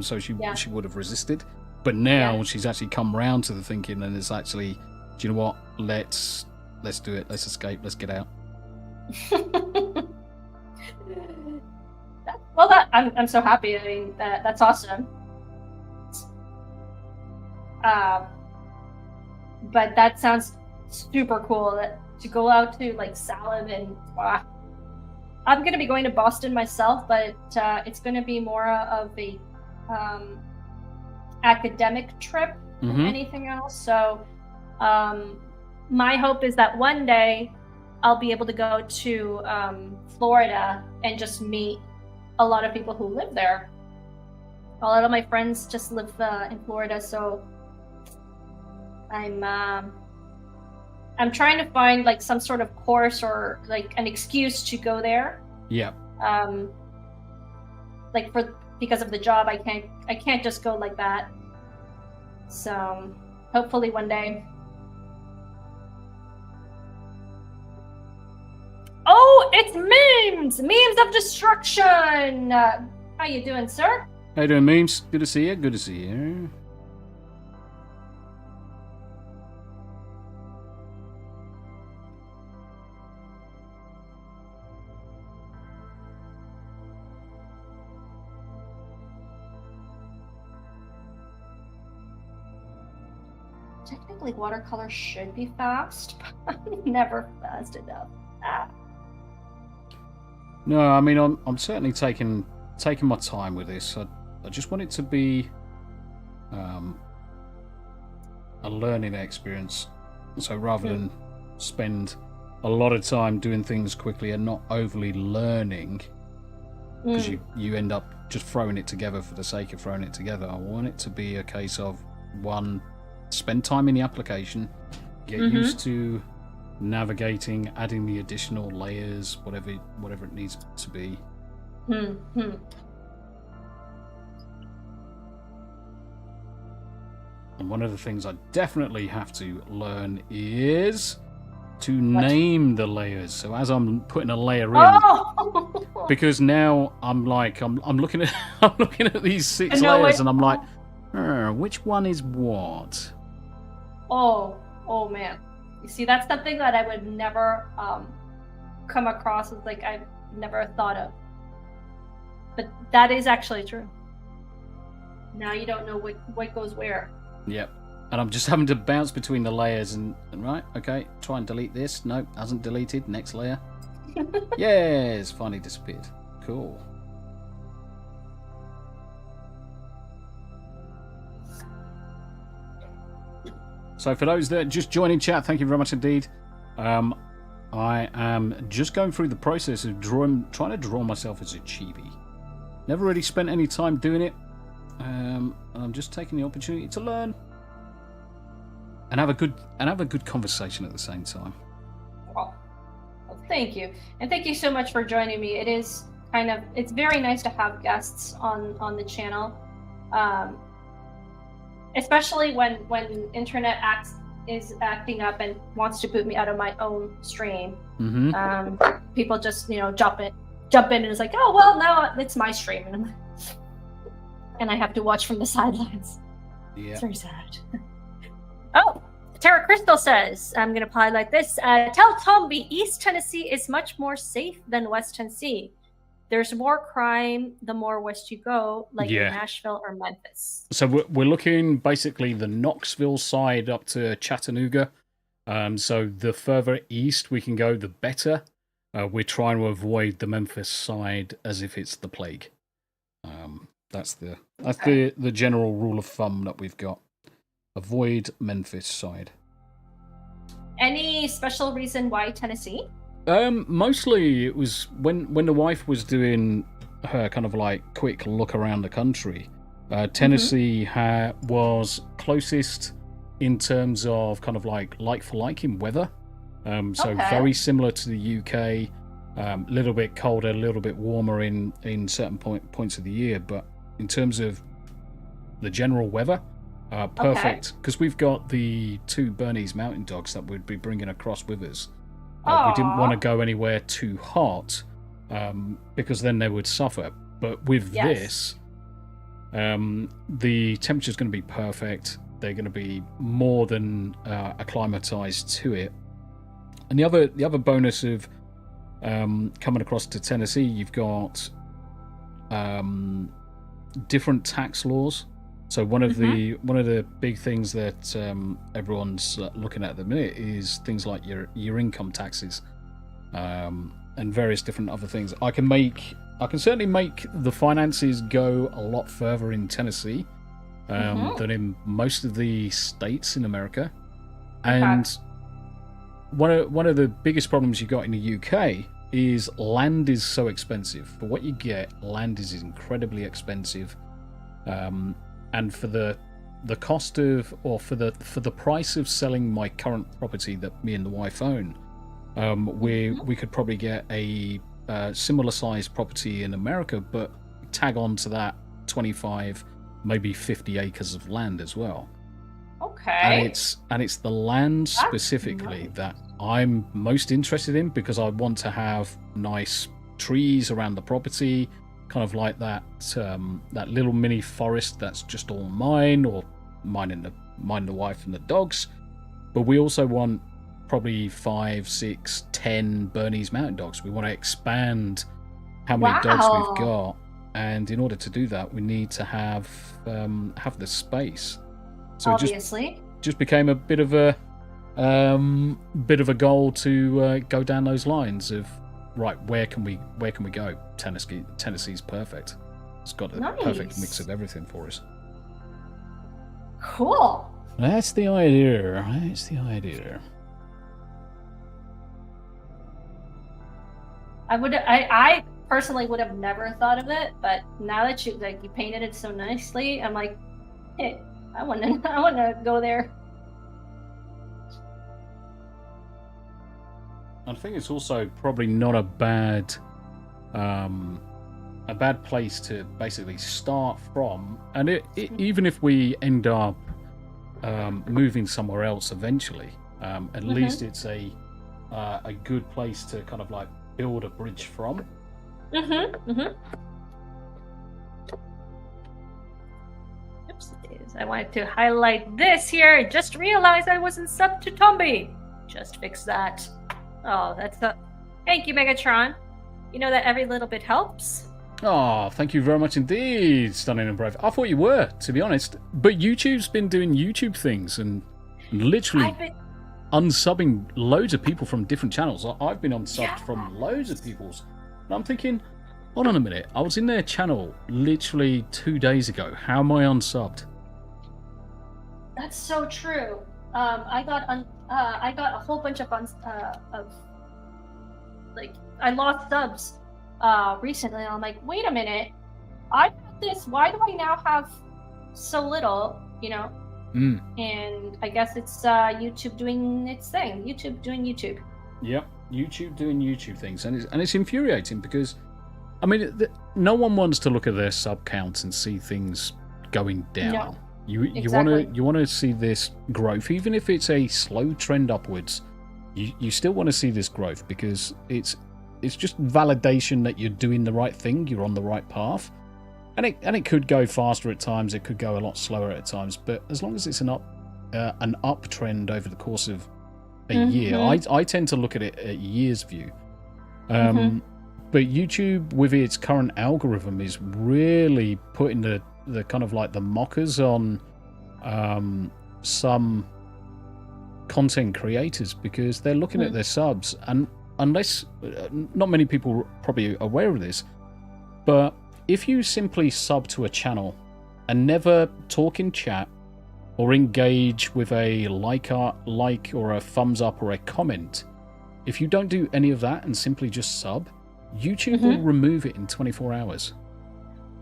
so she would have resisted. But now she's actually come round to the thinking, and it's actually, do you know what? Let's do it. Let's escape. Let's get out. Well, I'm so happy. I mean, that's awesome. But that sounds super cool to go out to like Salem and I'm going to be going to Boston myself, but it's going to be more of a academic trip than anything else. So my hope is that one day I'll be able to go to Florida and just meet a lot of people who live there. A lot of my friends just live in Florida, so I'm trying to find like some sort of course or like an excuse to go there. Yeah. Like because of the job, I can't just go like that. So hopefully one day. Oh, it's memes of destruction. How you doing, sir? How you doing, memes? Good to see you. Good to see you. technically watercolor should be fast, but I'm never fast enough. Ah. No, I mean I'm certainly taking my time with this. I just want it to be a learning experience. So rather than spend a lot of time doing things quickly and not overly learning, because you end up just throwing it together for the sake of throwing it together. I want it to be a case of, one, spend time in the application, get used to navigating, adding the additional layers, whatever it needs to be. And one of the things I definitely have to learn is to name the layers. So as I'm putting a layer in, because now I'm looking at I'm looking at these 6 layers, and I'm like, which one is what? Oh man. You see, that's something that I would never come across as, like, I've never thought of. But that is actually true. Now you don't know what goes where. Yep. And I'm just having to bounce between the layers and right, okay, try and delete this. Nope, hasn't deleted. Next layer. Yes, finally disappeared. Cool. So for those that are just joining chat, thank you very much indeed. I am just going through the process of trying to draw myself as a chibi. Never really spent any time doing it. And I'm just taking the opportunity to learn and have a good conversation at the same time. Well, thank you, and thank you so much for joining me. It's very nice to have guests on the channel, especially when internet is acting up and wants to boot me out of my own stream. People just jump in and it's like, oh well, now it's my stream, and I have to watch from the sidelines. Yeah. It's very sad. Oh, Tara Crystal says, I'm going to highlight this. Tell Tomby East Tennessee is much more safe than West Tennessee. There's more crime the more west you go, like in Nashville or Memphis. So we're looking basically the Knoxville side up to Chattanooga. So the further east we can go, the better. We're trying to avoid the Memphis side as if it's the plague. That's the general rule of thumb that we've got. Avoid Memphis side. Any special reason why Tennessee? Mostly it was when the wife was doing her kind of like quick look around the country. Tennessee was closest in terms of kind of like for like in weather. So very similar to the UK. A little bit colder, a little bit warmer in certain points of the year, but in terms of the general weather, perfect, because we've got the 2 Bernese mountain dogs that we'd be bringing across with us. We didn't want to go anywhere too hot, because then they would suffer. But with this, the temperature's going to be perfect. They're going to be more than acclimatized to it. And the other bonus of coming across to Tennessee, you've got different tax laws. So one of the big things that everyone's looking at the minute is things like your income taxes, and various different other things. I can certainly make the finances go a lot further in Tennessee than in most of the states in America. And one of the biggest problems you got in the UK is land is so expensive. For what you get, land is incredibly expensive. And for the cost of, or for the price of selling my current property that me and the wife own, we could probably get a similar sized property in America, but tag on to that 25, maybe 50 acres of land as well. Okay. And it's the land specifically that I'm most interested in, because I want to have nice trees around the property, kind of like that little mini forest that's just all mine, or mine and the wife and the dogs. But we also want probably 5, 6, 10 Bernese mountain dogs. We want to expand how many dogs we've got, and in order to do that, we need to have the space. So obviously, just became a bit of a goal to go down those lines of right. Where can we go? Tennessee's perfect. It's got a perfect mix of everything for us. Cool. That's the idea. That's the idea. I personally would have never thought of it, but now that you painted it so nicely, I'm like, hey, I want to go there. I think it's also probably not a bad place to basically start from, and even if we end up moving somewhere else eventually, at least it's a good place to kind of like build a bridge from. Oopsies. I wanted to highlight this here. I just realized I wasn't subbed to Tombi. Just fix that. Oh, that's a... Thank you, Megatron. You know that every little bit helps. Oh, thank you very much indeed, Stunning and Brave. I thought you were, to be honest. But YouTube's been doing YouTube things and literally unsubbing loads of people from different channels. I've been unsubbed from loads of people's. And I'm thinking, hold on a minute. I was in their channel literally 2 days ago. How am I unsubbed? That's so true. I got a whole bunch of I lost subs recently. And I'm like, wait a minute, I got this. Why do I now have so little? You know. And I guess it's YouTube doing its thing. YouTube doing YouTube. Yep, YouTube doing YouTube things, and it's infuriating because, I mean, no one wants to look at their sub counts and see things going down. No. You want to see this growth, even if it's a slow trend upwards. You still want to see this growth because it's just validation that you're doing the right thing, you're on the right path, and it could go faster at times, it could go a lot slower at times, but as long as it's an uptrend over the course of a year, I tend to look at it at years view. But YouTube, with its current algorithm, is really putting the kind of like the mockers on some content creators because they're looking at their subs, and unless not many people are probably aware of this, but if you simply sub to a channel and never talk in chat or engage with a like or a thumbs up or a comment, if you don't do any of that and simply just sub, YouTube will remove it in 24 hours.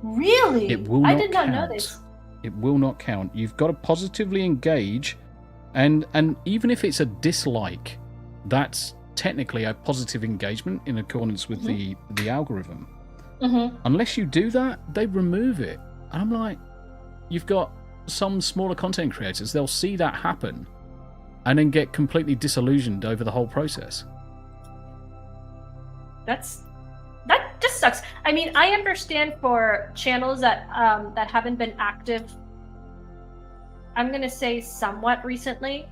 Really? It will not I did not count. know this. It will not count. You've got to positively engage, and even if it's a dislike, that's technically a positive engagement in accordance with the algorithm. Unless you do that, they remove it. And I'm like, you've got some smaller content creators, they'll see that happen and then get completely disillusioned over the whole process. That just sucks. I mean, I understand for channels that haven't been active, I'm gonna say somewhat recently.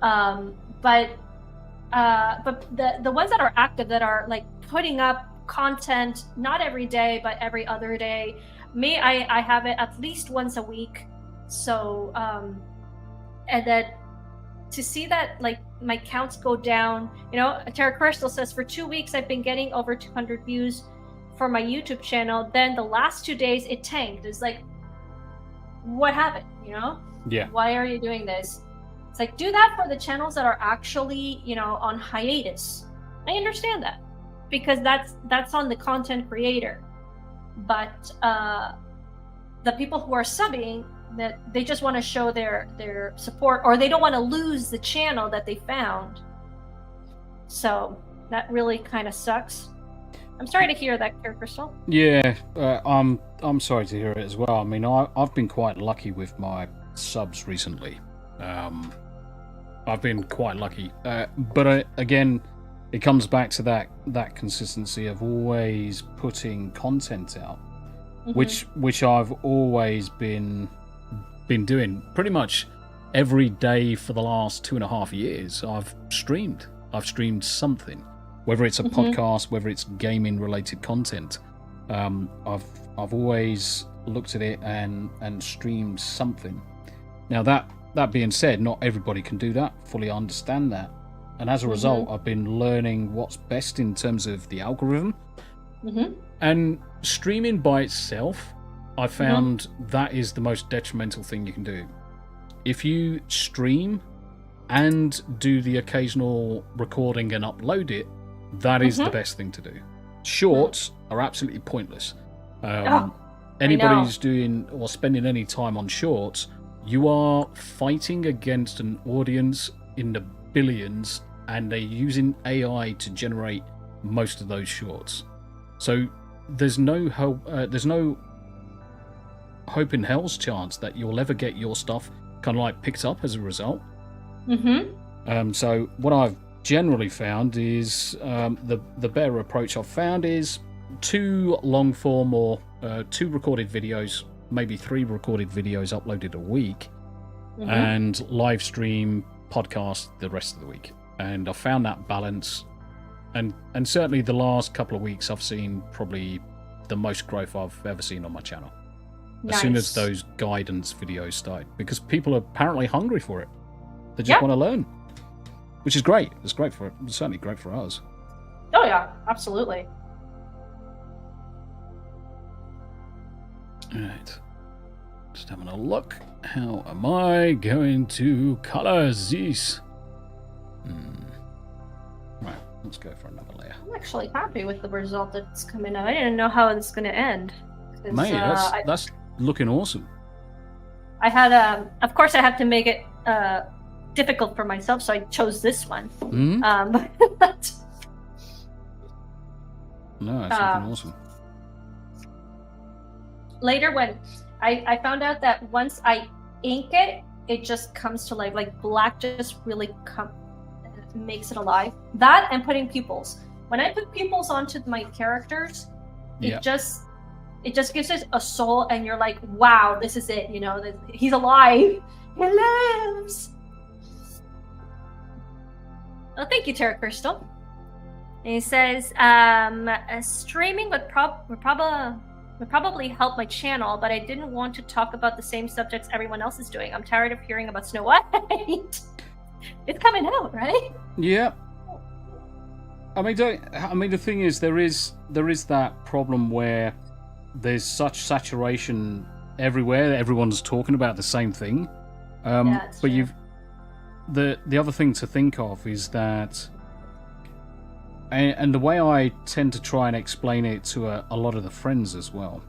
But the ones that are active, that are like putting up content not every day but every other day, I have it at least once a week. So and then to see that like my counts go down, you know, Terra Crystal says for 2 weeks I've been getting over 200 views for my YouTube channel. Then the last 2 days it tanked. It's like, what happened? You know? Yeah. Why are you doing this? It's like, do that for the channels that are actually, you know, on hiatus. I understand that because that's on the content creator. But the people who are subbing, that they just want to show their support, or they don't want to lose the channel that they found. So that really kind of sucks. I'm sorry to hear that, Terra Crystal. Yeah, I'm sorry to hear it as well. I mean, I've been quite lucky with my subs recently. I've been quite lucky, but again, it comes back to that consistency of always putting content out, which I've always been doing pretty much every day for the last 2.5 years. I've streamed something, whether it's a podcast, whether it's gaming related content. I've always looked at it and streamed something. Now that being said, not everybody can do that, fully understand that. And as a result, I've been learning what's best in terms of the algorithm. And streaming by itself, I found that is the most detrimental thing you can do. If you stream and do the occasional recording and upload it, that is the best thing to do. Shorts are absolutely pointless. Anybody who's doing or spending any time on shorts, you are fighting against an audience in the billions, and they're using AI to generate most of those shorts. So there's no hope in hell's chance that you'll ever get your stuff kind of like picked up as a result. So what I've generally found is the better approach I've found is 2 long form or 2 recorded videos, maybe 3 recorded videos uploaded a week, and live stream podcast the rest of the week. And I found that balance, and certainly the last couple of weeks I've seen probably the most growth I've ever seen on my channel. As soon as those guidance videos started, because people are apparently hungry for it. They just want to learn, which is great. It's great for it. It's certainly great for us. Oh yeah, absolutely. All right, just having a look. How am I going to color this? Right, let's go for another layer. I'm actually happy with the result that's coming out. I didn't know how it's going to end. Mate, that's looking awesome. I had, of course, I had to make it difficult for myself, so I chose this one. No, it's looking awesome. Later, when I found out that once I ink it, it just comes to life. Like black just really makes it alive. That and putting pupils. When I put pupils onto my characters, it just gives it a soul, and you're like, wow, this is it. You know, he's alive. He lives. Oh, thank you, Terra Crystal. And he says, streaming would probably help my channel, but I didn't want to talk about the same subjects everyone else is doing. I'm tired of hearing about Snow White. It's coming out, right? Yeah. I mean, the thing is, there is that problem where there's such saturation everywhere. Everyone's talking about the same thing. But true. The other thing to think of is that, and the way I tend to try and explain it to a lot of the friends as well.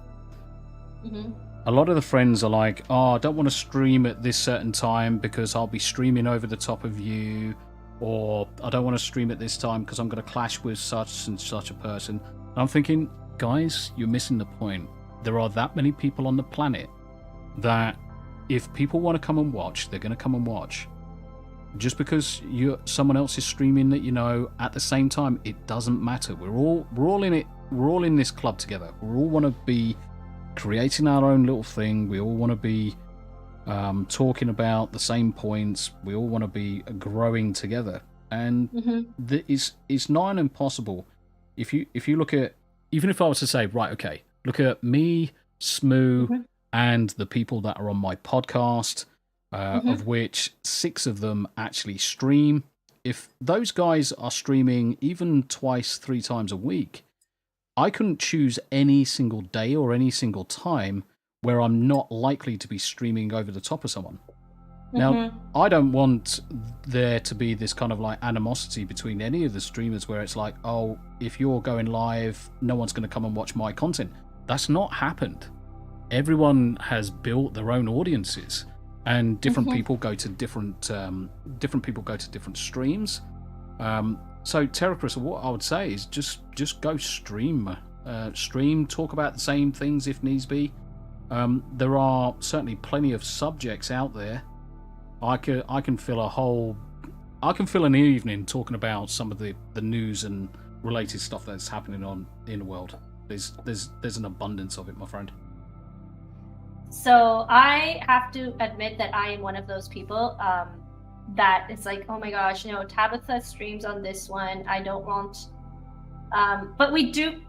A lot of the friends are like, oh, I don't want to stream at this certain time because I'll be streaming over the top of you, or I don't want to stream at this time because I'm going to clash with such and such a person. And I'm thinking, guys, you're missing the point. There are that many people on the planet that if people want to come and watch, they're going to come and watch. Just because someone else is streaming that at the same time, it doesn't matter. We're all in it. We're all in this club together. We all want to be creating our own little thing. We all want to be talking about the same points. We all want to be growing together. And it's not impossible. If you look at, even if I was to say, right, okay, look at me, Smoo, and the people that are on my podcast, of which 6 of them actually stream. If those guys are streaming even 2-3 times a week, I couldn't choose any single day or any single time where I'm not likely to be streaming over the top of someone. Now, I don't want there to be this kind of like animosity between any of the streamers where it's like, oh, if you're going live, no one's going to come and watch my content. That's not happened. Everyone has built their own audiences, and different people go to different streams. So Terra Crystal, what I would say is just go stream, talk about the same things if needs be. There are certainly plenty of subjects out there. I can fill an evening talking about some of the news and related stuff that's happening in the world. There's an abundance of it, my friend. So I have to admit that I am one of those people that is like, oh my gosh, Tabitha streams on this one. I don't want, but we do,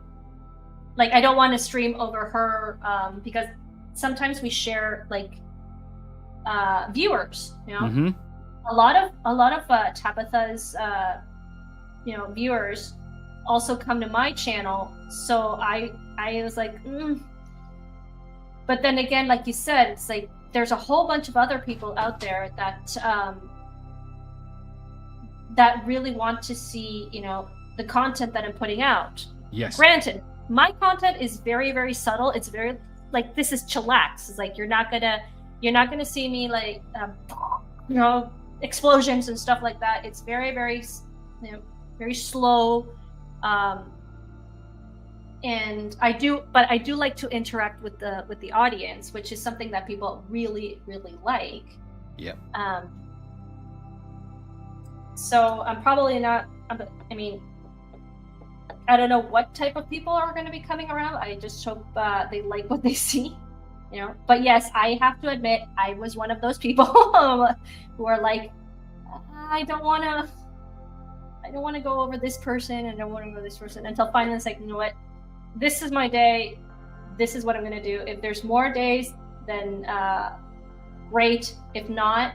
like, I don't want to stream over her because sometimes we share like viewers. You know, Mm-hmm. a lot of Tabitha's viewers also come to my channel, so I was like, but then again, like you said, it's like there's a whole bunch of other people out there that that really want to see, the content that I'm putting out. Yes. Granted, my content is very, very subtle. It's very like, this is chillax. It's like you're not gonna see me like explosions and stuff like that. It's very, very very slow. And I do like to interact with the audience, which is something that people really, really like. Yep. So I'm probably not. I mean, I don't know what type of people are going to be coming around. I just hope they like what they see, But yes, I have to admit, I was one of those people who are like, I don't want to go over this person, and I don't want to go over this person, until finally it's like, you know what? This is my day. This is what I'm going to do. If there's more days, then great. If not,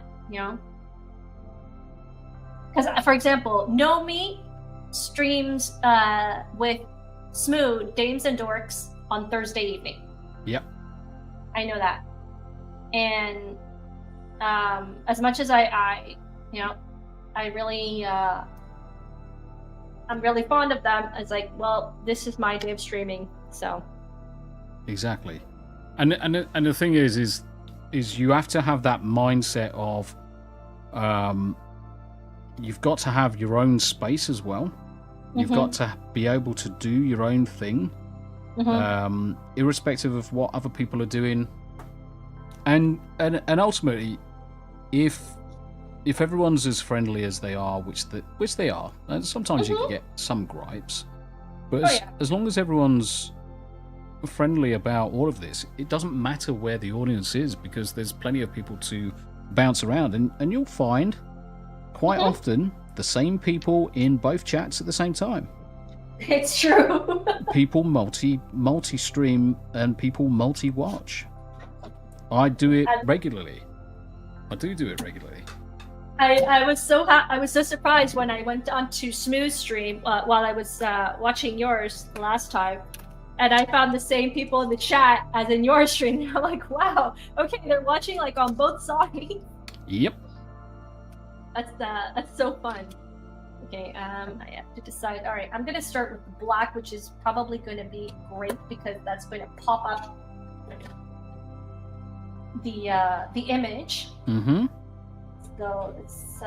because, for example, No Meat streams with Smooth, Dames and Dorks on Thursday evening. Yep. I know that. And as much as I really, I'm really fond of them, it's like, well, this is my day of streaming, so. Exactly. And the thing is you have to have that mindset of, you've got to have your own space as well. You've got to be able to do your own thing, irrespective of what other people are doing. And ultimately, if everyone's as friendly as they are, which they are, and sometimes you can get some gripes, but as long as everyone's friendly about all of this, it doesn't matter where the audience is, because there's plenty of people to bounce around, and you'll find quite often the same people in both chats at the same time. It's true. People multi-stream and people multi-watch. I do it regularly. I do it regularly. I was so surprised when I went on to Smooth stream while I was watching yours the last time, and I found the same people in the chat as in your stream. And I'm like, wow, okay, they're watching like on both sides. Yep. That's so fun. Okay, I have to decide. All right, I'm gonna start with the black, which is probably going to be great because that's going to pop up the image. Mm-hmm. So it's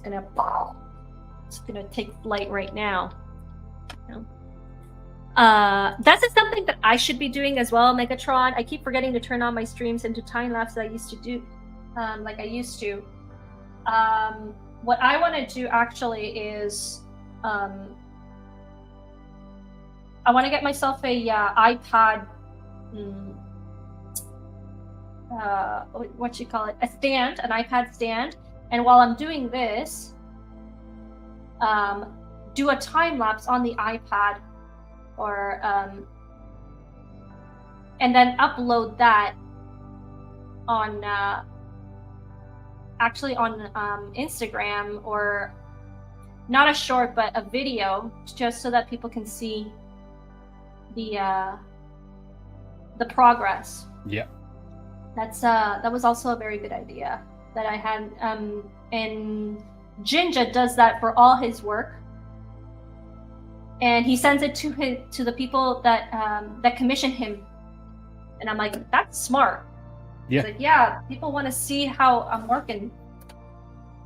gonna take flight right now. That's just something that I should be doing as well, Megatron. I keep forgetting to turn on my streams into time lapse that I used to do, like I used to. What I want to do actually is, I want to get myself a iPad. What you call it? A stand, an iPad stand. And while I'm doing this, do a time lapse on the iPad, or and then upload that on actually on Instagram, or not a short but a video, just so that people can see the progress. Yeah. That was also a very good idea that I had. And Jinja does that for all his work, and he sends it to the people that commission him. And I'm like, that's smart. Yeah. It's like, yeah, people want to see how I'm working.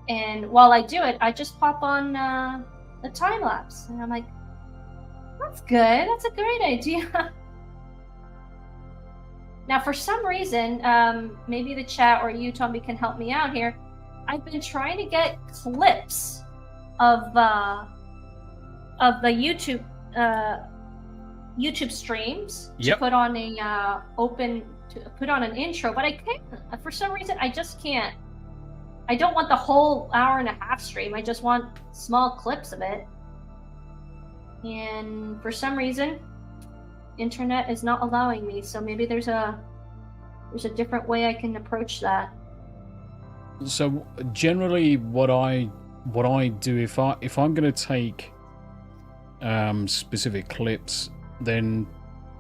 And while I do it, I just pop on the time lapse, and I'm like, that's good. That's a great idea. Now, for some reason, maybe the chat or you, Tommy, can help me out here. I've been trying to get clips of the YouTube streams to put on a put on an intro, but I can't. For some reason, I just can't. I don't want the whole hour and a half stream. I just want small clips of it. And for some reason, internet is not allowing me. So maybe there's a there's a different way I can approach that. So generally, what I do if I'm going to take specific clips, then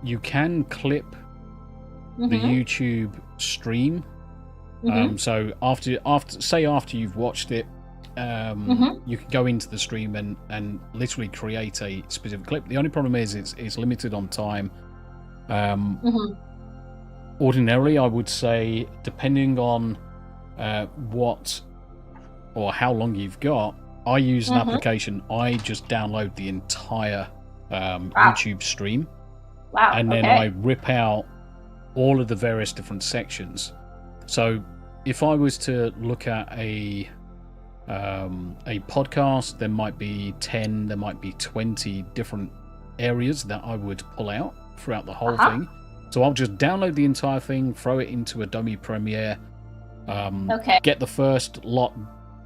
you can clip the YouTube stream. So after you've watched it, you can go into the stream and literally create a specific clip. The only problem is it's limited on time. Ordinarily, I would say, depending on what or how long you've got, I use an application. I just download the entire YouTube stream, and then I rip out all of the various different sections. So if I was to look at a podcast, there might be 10, there might be 20 different areas that I would pull out throughout the whole thing. So I'll just download the entire thing, throw it into Adobe Premiere, get the first lot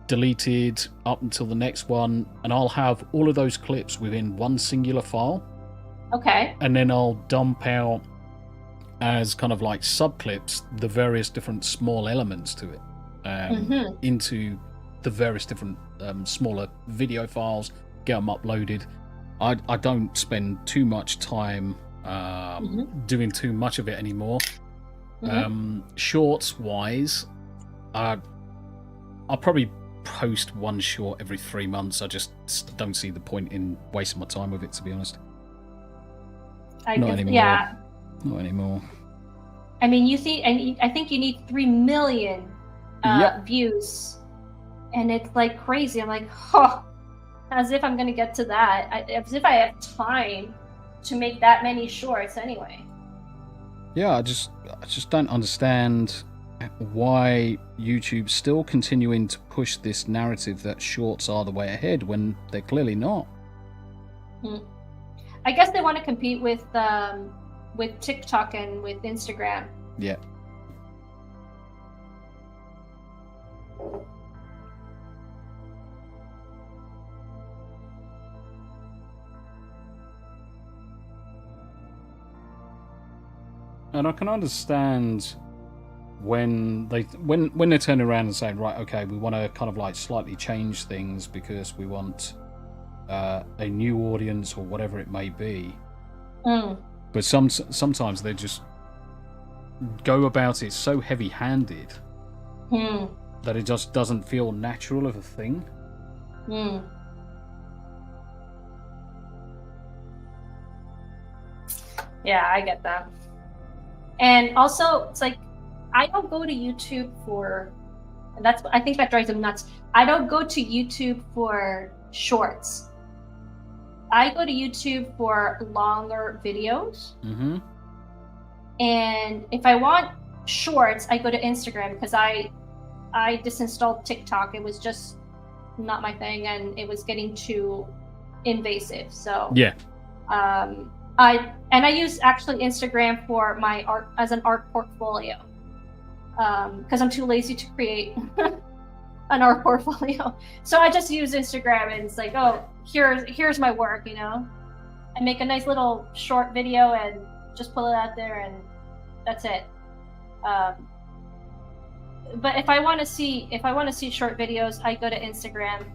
deleted up until the next one, and I'll have all of those clips within one singular file. And then I'll dump out as kind of like subclips the various different small elements to it into the various different smaller video files, get them uploaded. I don't spend too much time doing too much of it anymore. Shorts wise, I'll probably post one short every 3 months. I just don't see the point in wasting my time with it, to be honest. Not anymore. I mean, you see, and I think you need 3 million views, and it's like crazy. I'm like, as if I'm gonna get to that. As if I have time to make that many shorts anyway. Yeah, I just don't understand why YouTube's still continuing to push this narrative that shorts are the way ahead when they're clearly not. I guess they want to compete with TikTok and with Instagram. Yeah. And I can understand when they turn around and say, right, okay, we want to kind of like slightly change things because we want a new audience or whatever it may be. But sometimes they just go about it so heavy-handed that it just doesn't feel natural of a thing. Yeah, I get that. And also, it's like, I don't go to YouTube for, and I think that drives them nuts. I don't go to YouTube for shorts. I go to YouTube for longer videos. And if I want shorts, I go to Instagram because I disinstalled TikTok. It was just not my thing, and it was getting too invasive. So yeah. I use actually Instagram for my art as an art portfolio, because I'm too lazy to create an art portfolio. So I just use Instagram, and it's like, oh, here's my work, you know. I make a nice little short video and just pull it out there, and that's it. But if I want to see short videos, I go to Instagram.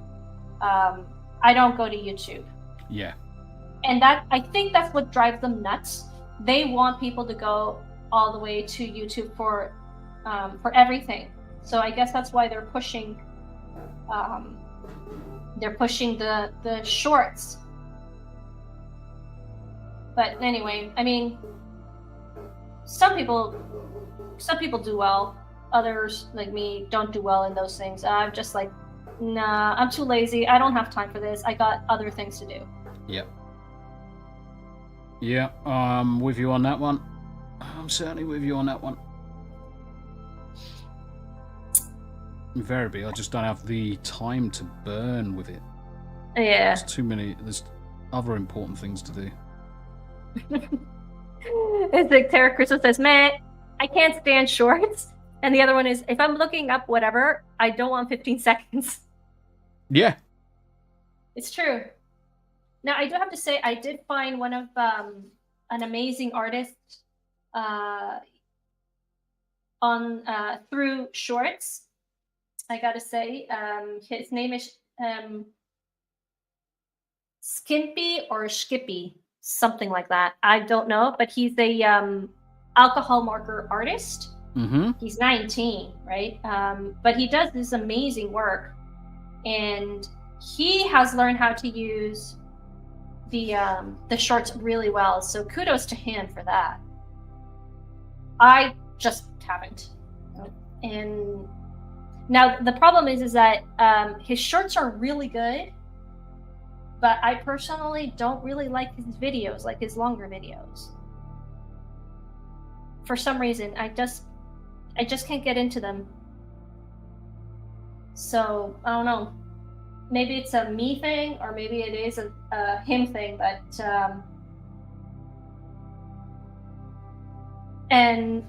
I don't go to YouTube. Yeah. And I think that's what drives them nuts. They want people to go all the way to YouTube for everything. So I guess that's why they're pushing the shorts. But anyway, I mean, some people do well. Others, like me, don't do well in those things. I'm just like, nah, I'm too lazy. I don't have time for this. I got other things to do. Yep. Yeah, I'm with you on that one. I'm certainly with you on that one. Invariably, I just don't have the time to burn with it. Yeah. There's too many. There's other important things to do. It's like Tara Crystal says, man, I can't stand shorts. And the other one is, if I'm looking up whatever, I don't want 15 seconds. Yeah. It's true. Now, I do have to say, I did find one of an amazing artist. on through shorts. I gotta say, his name is Skimpy or Skippy, something like that. I don't know, but he's a alcohol marker artist. Mm-hmm. He's 19, right? But he does this amazing work, and he has learned how to use the shorts really well. So kudos to him for that. I just haven't, and now the problem is that his shorts are really good, but I personally don't really like his videos, like his longer videos. For some reason, I just can't get into them. So I don't know. Maybe it's a me thing, or maybe it is a him thing. But and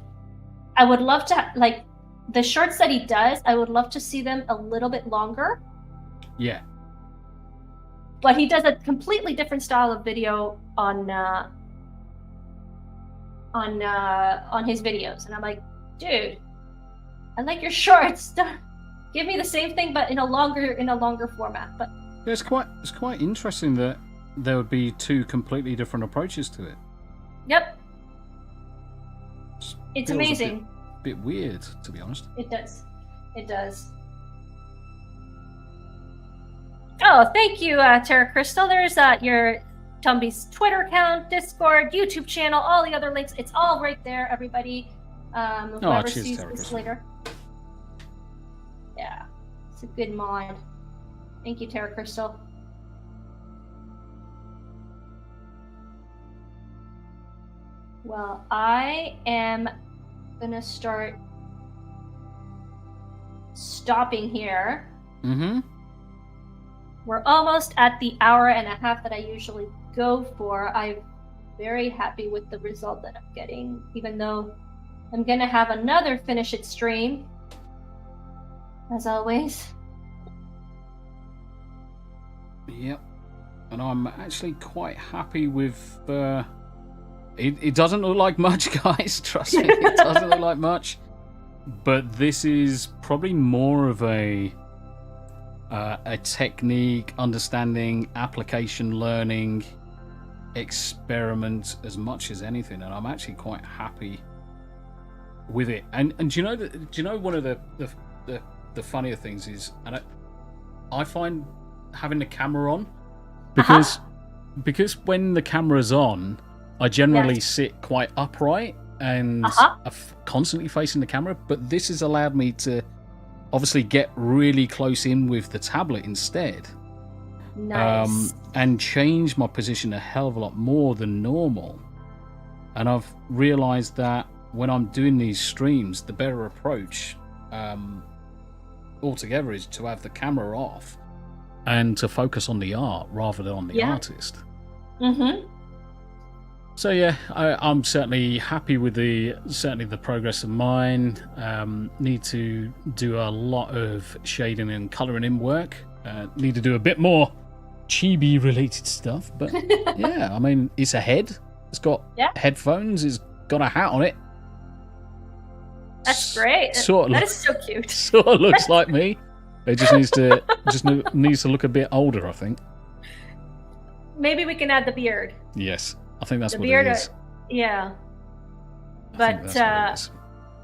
I would love to, like, the shorts that he does. I would love to see them a little bit longer. Yeah. But he does a completely different style of video on his videos, and I'm like, dude, I like your shorts. Give me the same thing, but in a longer format. But It's quite interesting that there would be two completely different approaches to it. yep, it's Feels a amazing. Bit weird, to be honest. It does. Oh, thank you, Terra Crystal. There's your Tumby's Twitter account, Discord, YouTube channel, all the other links. It's all right there, everybody. Whoever cheers, sees Terra this Crystal. later. Yeah, it's a good mod. Thank you, Terra Crystal. Well, I am gonna start stopping here. Mm-hmm. We're almost at the hour and a half that I usually go for. I'm very happy with the result that I'm getting, even though I'm gonna have another finish it stream, as always. Yep. And I'm actually quite happy with... It doesn't look like much, guys. Trust me, it doesn't look like much. But this is probably more of a technique, understanding, application, learning, experiment as much as anything, and I'm actually quite happy with it. And do you know one of the funnier things is, and I find having the camera on, because when the camera's on, I generally sit quite upright and constantly facing the camera, but this has allowed me to obviously get really close in with the tablet instead. Nice. And change my position a hell of a lot more than normal. And I've realized that when I'm doing these streams, the better approach altogether is to have the camera off and to focus on the art rather than on the artist. Mm-hmm. So yeah, I'm certainly happy with the progress of mine. Need to do a lot of shading and colouring in work. Need to do a bit more chibi related stuff, but yeah, I mean, it's a head. It's got headphones. It's got a hat on it. That's great. That is so cute. Sort of looks like me. It just needs to look a bit older, I think. Maybe we can add the beard. Yes. I think that's the what beard, it is. Yeah. But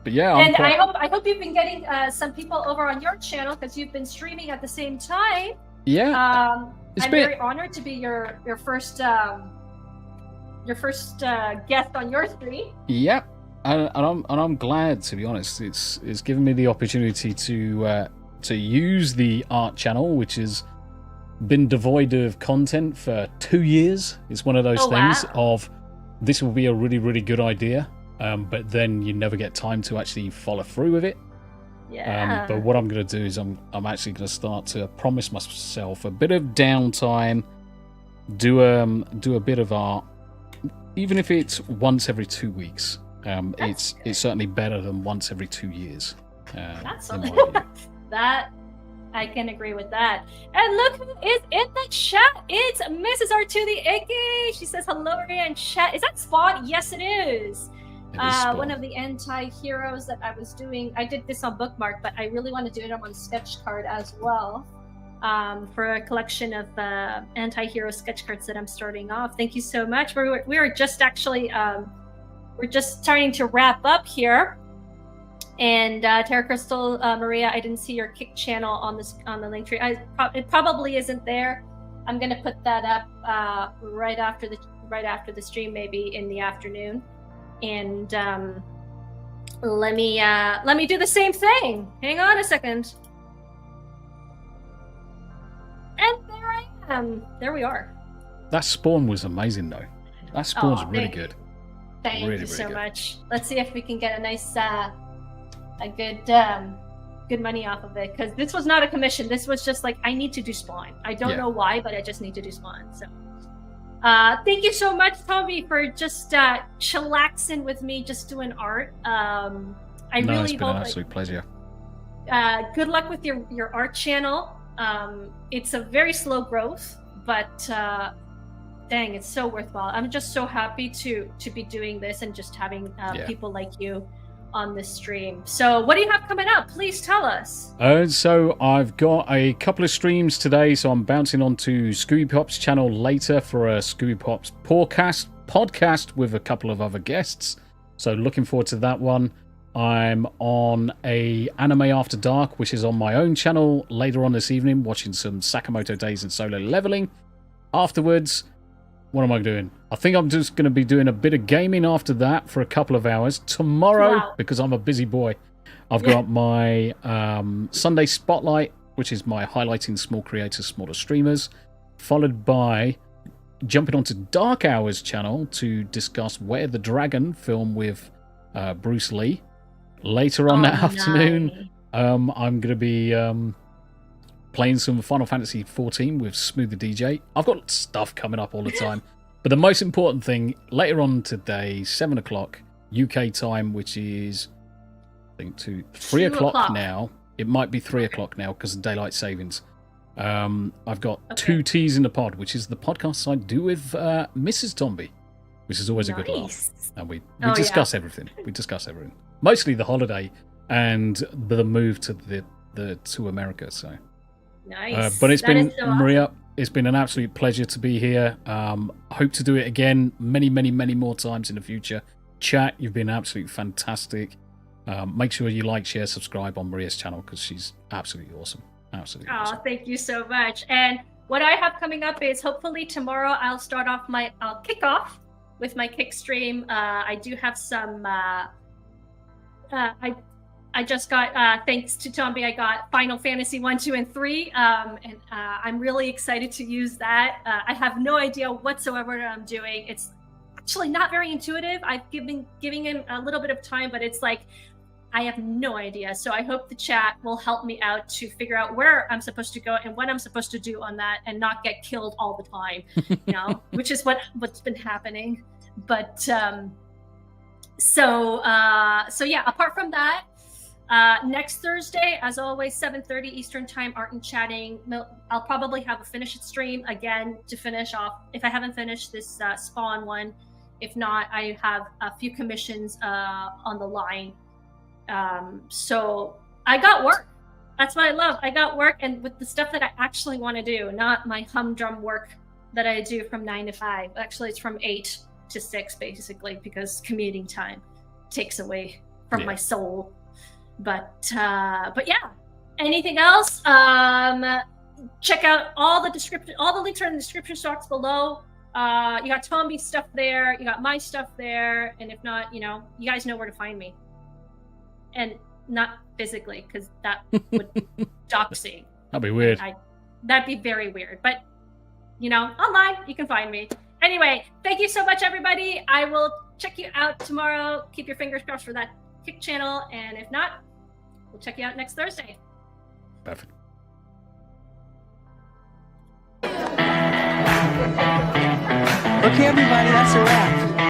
yeah, and I hope you've been getting some people over on your channel, because you've been streaming at the same time. Yeah. I'm very honored to be your first guest on your stream. Yeah. And I'm glad, to be honest. It's given me the opportunity to use the art channel, which has been devoid of content for 2 years. It's one of those things of, this will be a really, really good idea, but then you never get time to actually follow through with it. Yeah. But what I'm going to do is I'm actually going to start to promise myself a bit of downtime, do a bit of art, even if it's once every 2 weeks. It's certainly better than once every 2 years. That's something. That I can agree with that. And look who is in the chat. It's Mrs. R2 the Icky. She says hello in chat. Is that Spot? Yes, it is. one of the anti-heroes that I was doing. I did this on Bookmark, but I really want to do it on sketch card as well, for a collection of anti-hero sketch cards that I'm starting off. Thank you so much. We are just actually we're just starting to wrap up here. And Terra Crystal, Maria, I didn't see your Kick channel on the link tree. It probably isn't there. I'm gonna put that up right after the stream, maybe in the afternoon. And let me do the same thing. Hang on a second. And there I am. There we are. That spawn was amazing, though. That spawn's really good. Thank you so much. Let's see if we can get a nice, a good money off of it. Because this was not a commission. This was just like, I need to do spawn. I don't know why, but I just need to do spawn. So, thank you so much, Tommy, for just chillaxing with me, just doing art. It's been an absolute pleasure. Good luck with your art channel. It's a very slow growth, but dang, it's so worthwhile. I'm just so happy to be doing this and just having people like you on the stream. So what do you have coming up? Please tell us. So I've got a couple of streams today, so I'm bouncing onto Scooby Pop's channel later for a Scooby Pop's podcast with a couple of other guests. So looking forward to that one. I'm on a Anime After Dark, which is on my own channel later on this evening, watching some Sakamoto Days and Solo Leveling. Afterwards, what am I doing? I think I'm just going to be doing a bit of gaming after that for a couple of hours. Tomorrow, because I'm a busy boy, I've got my Sunday Spotlight, which is my highlighting small creators, smaller streamers, followed by jumping onto Dark Hours channel to discuss Where the Dragon film with Bruce Lee. Later on that afternoon, I'm going to be playing some Final Fantasy XIV with Smooth the DJ. I've got stuff coming up all the time. But the most important thing, later on today, 7 o'clock UK time, which is, I think, 3 o'clock now. It might be 3 o'clock now because of daylight savings. I've got 2 T's in the Pod, which is the podcast I do with Mrs. Tomby, which is always a good laugh. And we discuss everything. We discuss everything. Mostly the holiday and the move to America. So nice. But it's been Maria. It's been an absolute pleasure to be here. Hope to do it again many, many, many more times in the future. Chat, you've been absolutely fantastic. Make sure you like, share, subscribe on Maria's channel because she's absolutely awesome. Absolutely awesome. Thank you so much. And what I have coming up is hopefully tomorrow I'll kick off with my Kick stream. I do have some. I just got, thanks to Tomby, I got Final Fantasy 1, 2, and 3, and I'm really excited to use that. I have no idea whatsoever what I'm doing. It's actually not very intuitive. I've giving him a little bit of time, but it's like, I have no idea. So I hope the chat will help me out to figure out where I'm supposed to go and what I'm supposed to do on that and not get killed all the time, which is what's been happening. But, so yeah, apart from that, next Thursday, as always, 7:30 Eastern Time, Art and Chatting. I'll probably have a finish it stream again to finish off. If I haven't finished this Spawn one, if not, I have a few commissions on the line. So I got work. That's what I love. I got work, and with the stuff that I actually want to do, not my humdrum work that I do from 9 to 5. Actually, it's from 8 to 6, basically, because commuting time takes away from my soul. But yeah, anything else? Check out all the description. All the links are in the description box below. You got Tomby's stuff there. You got my stuff there. And if not, you guys know where to find me. And not physically, because that would doxing. That'd be weird. That'd be very weird. But online, you can find me. Anyway, thank you so much, everybody. I will check you out tomorrow. Keep your fingers crossed for that Kick channel, and if not, we'll check you out next Thursday. Perfect. Okay, everybody, that's a wrap.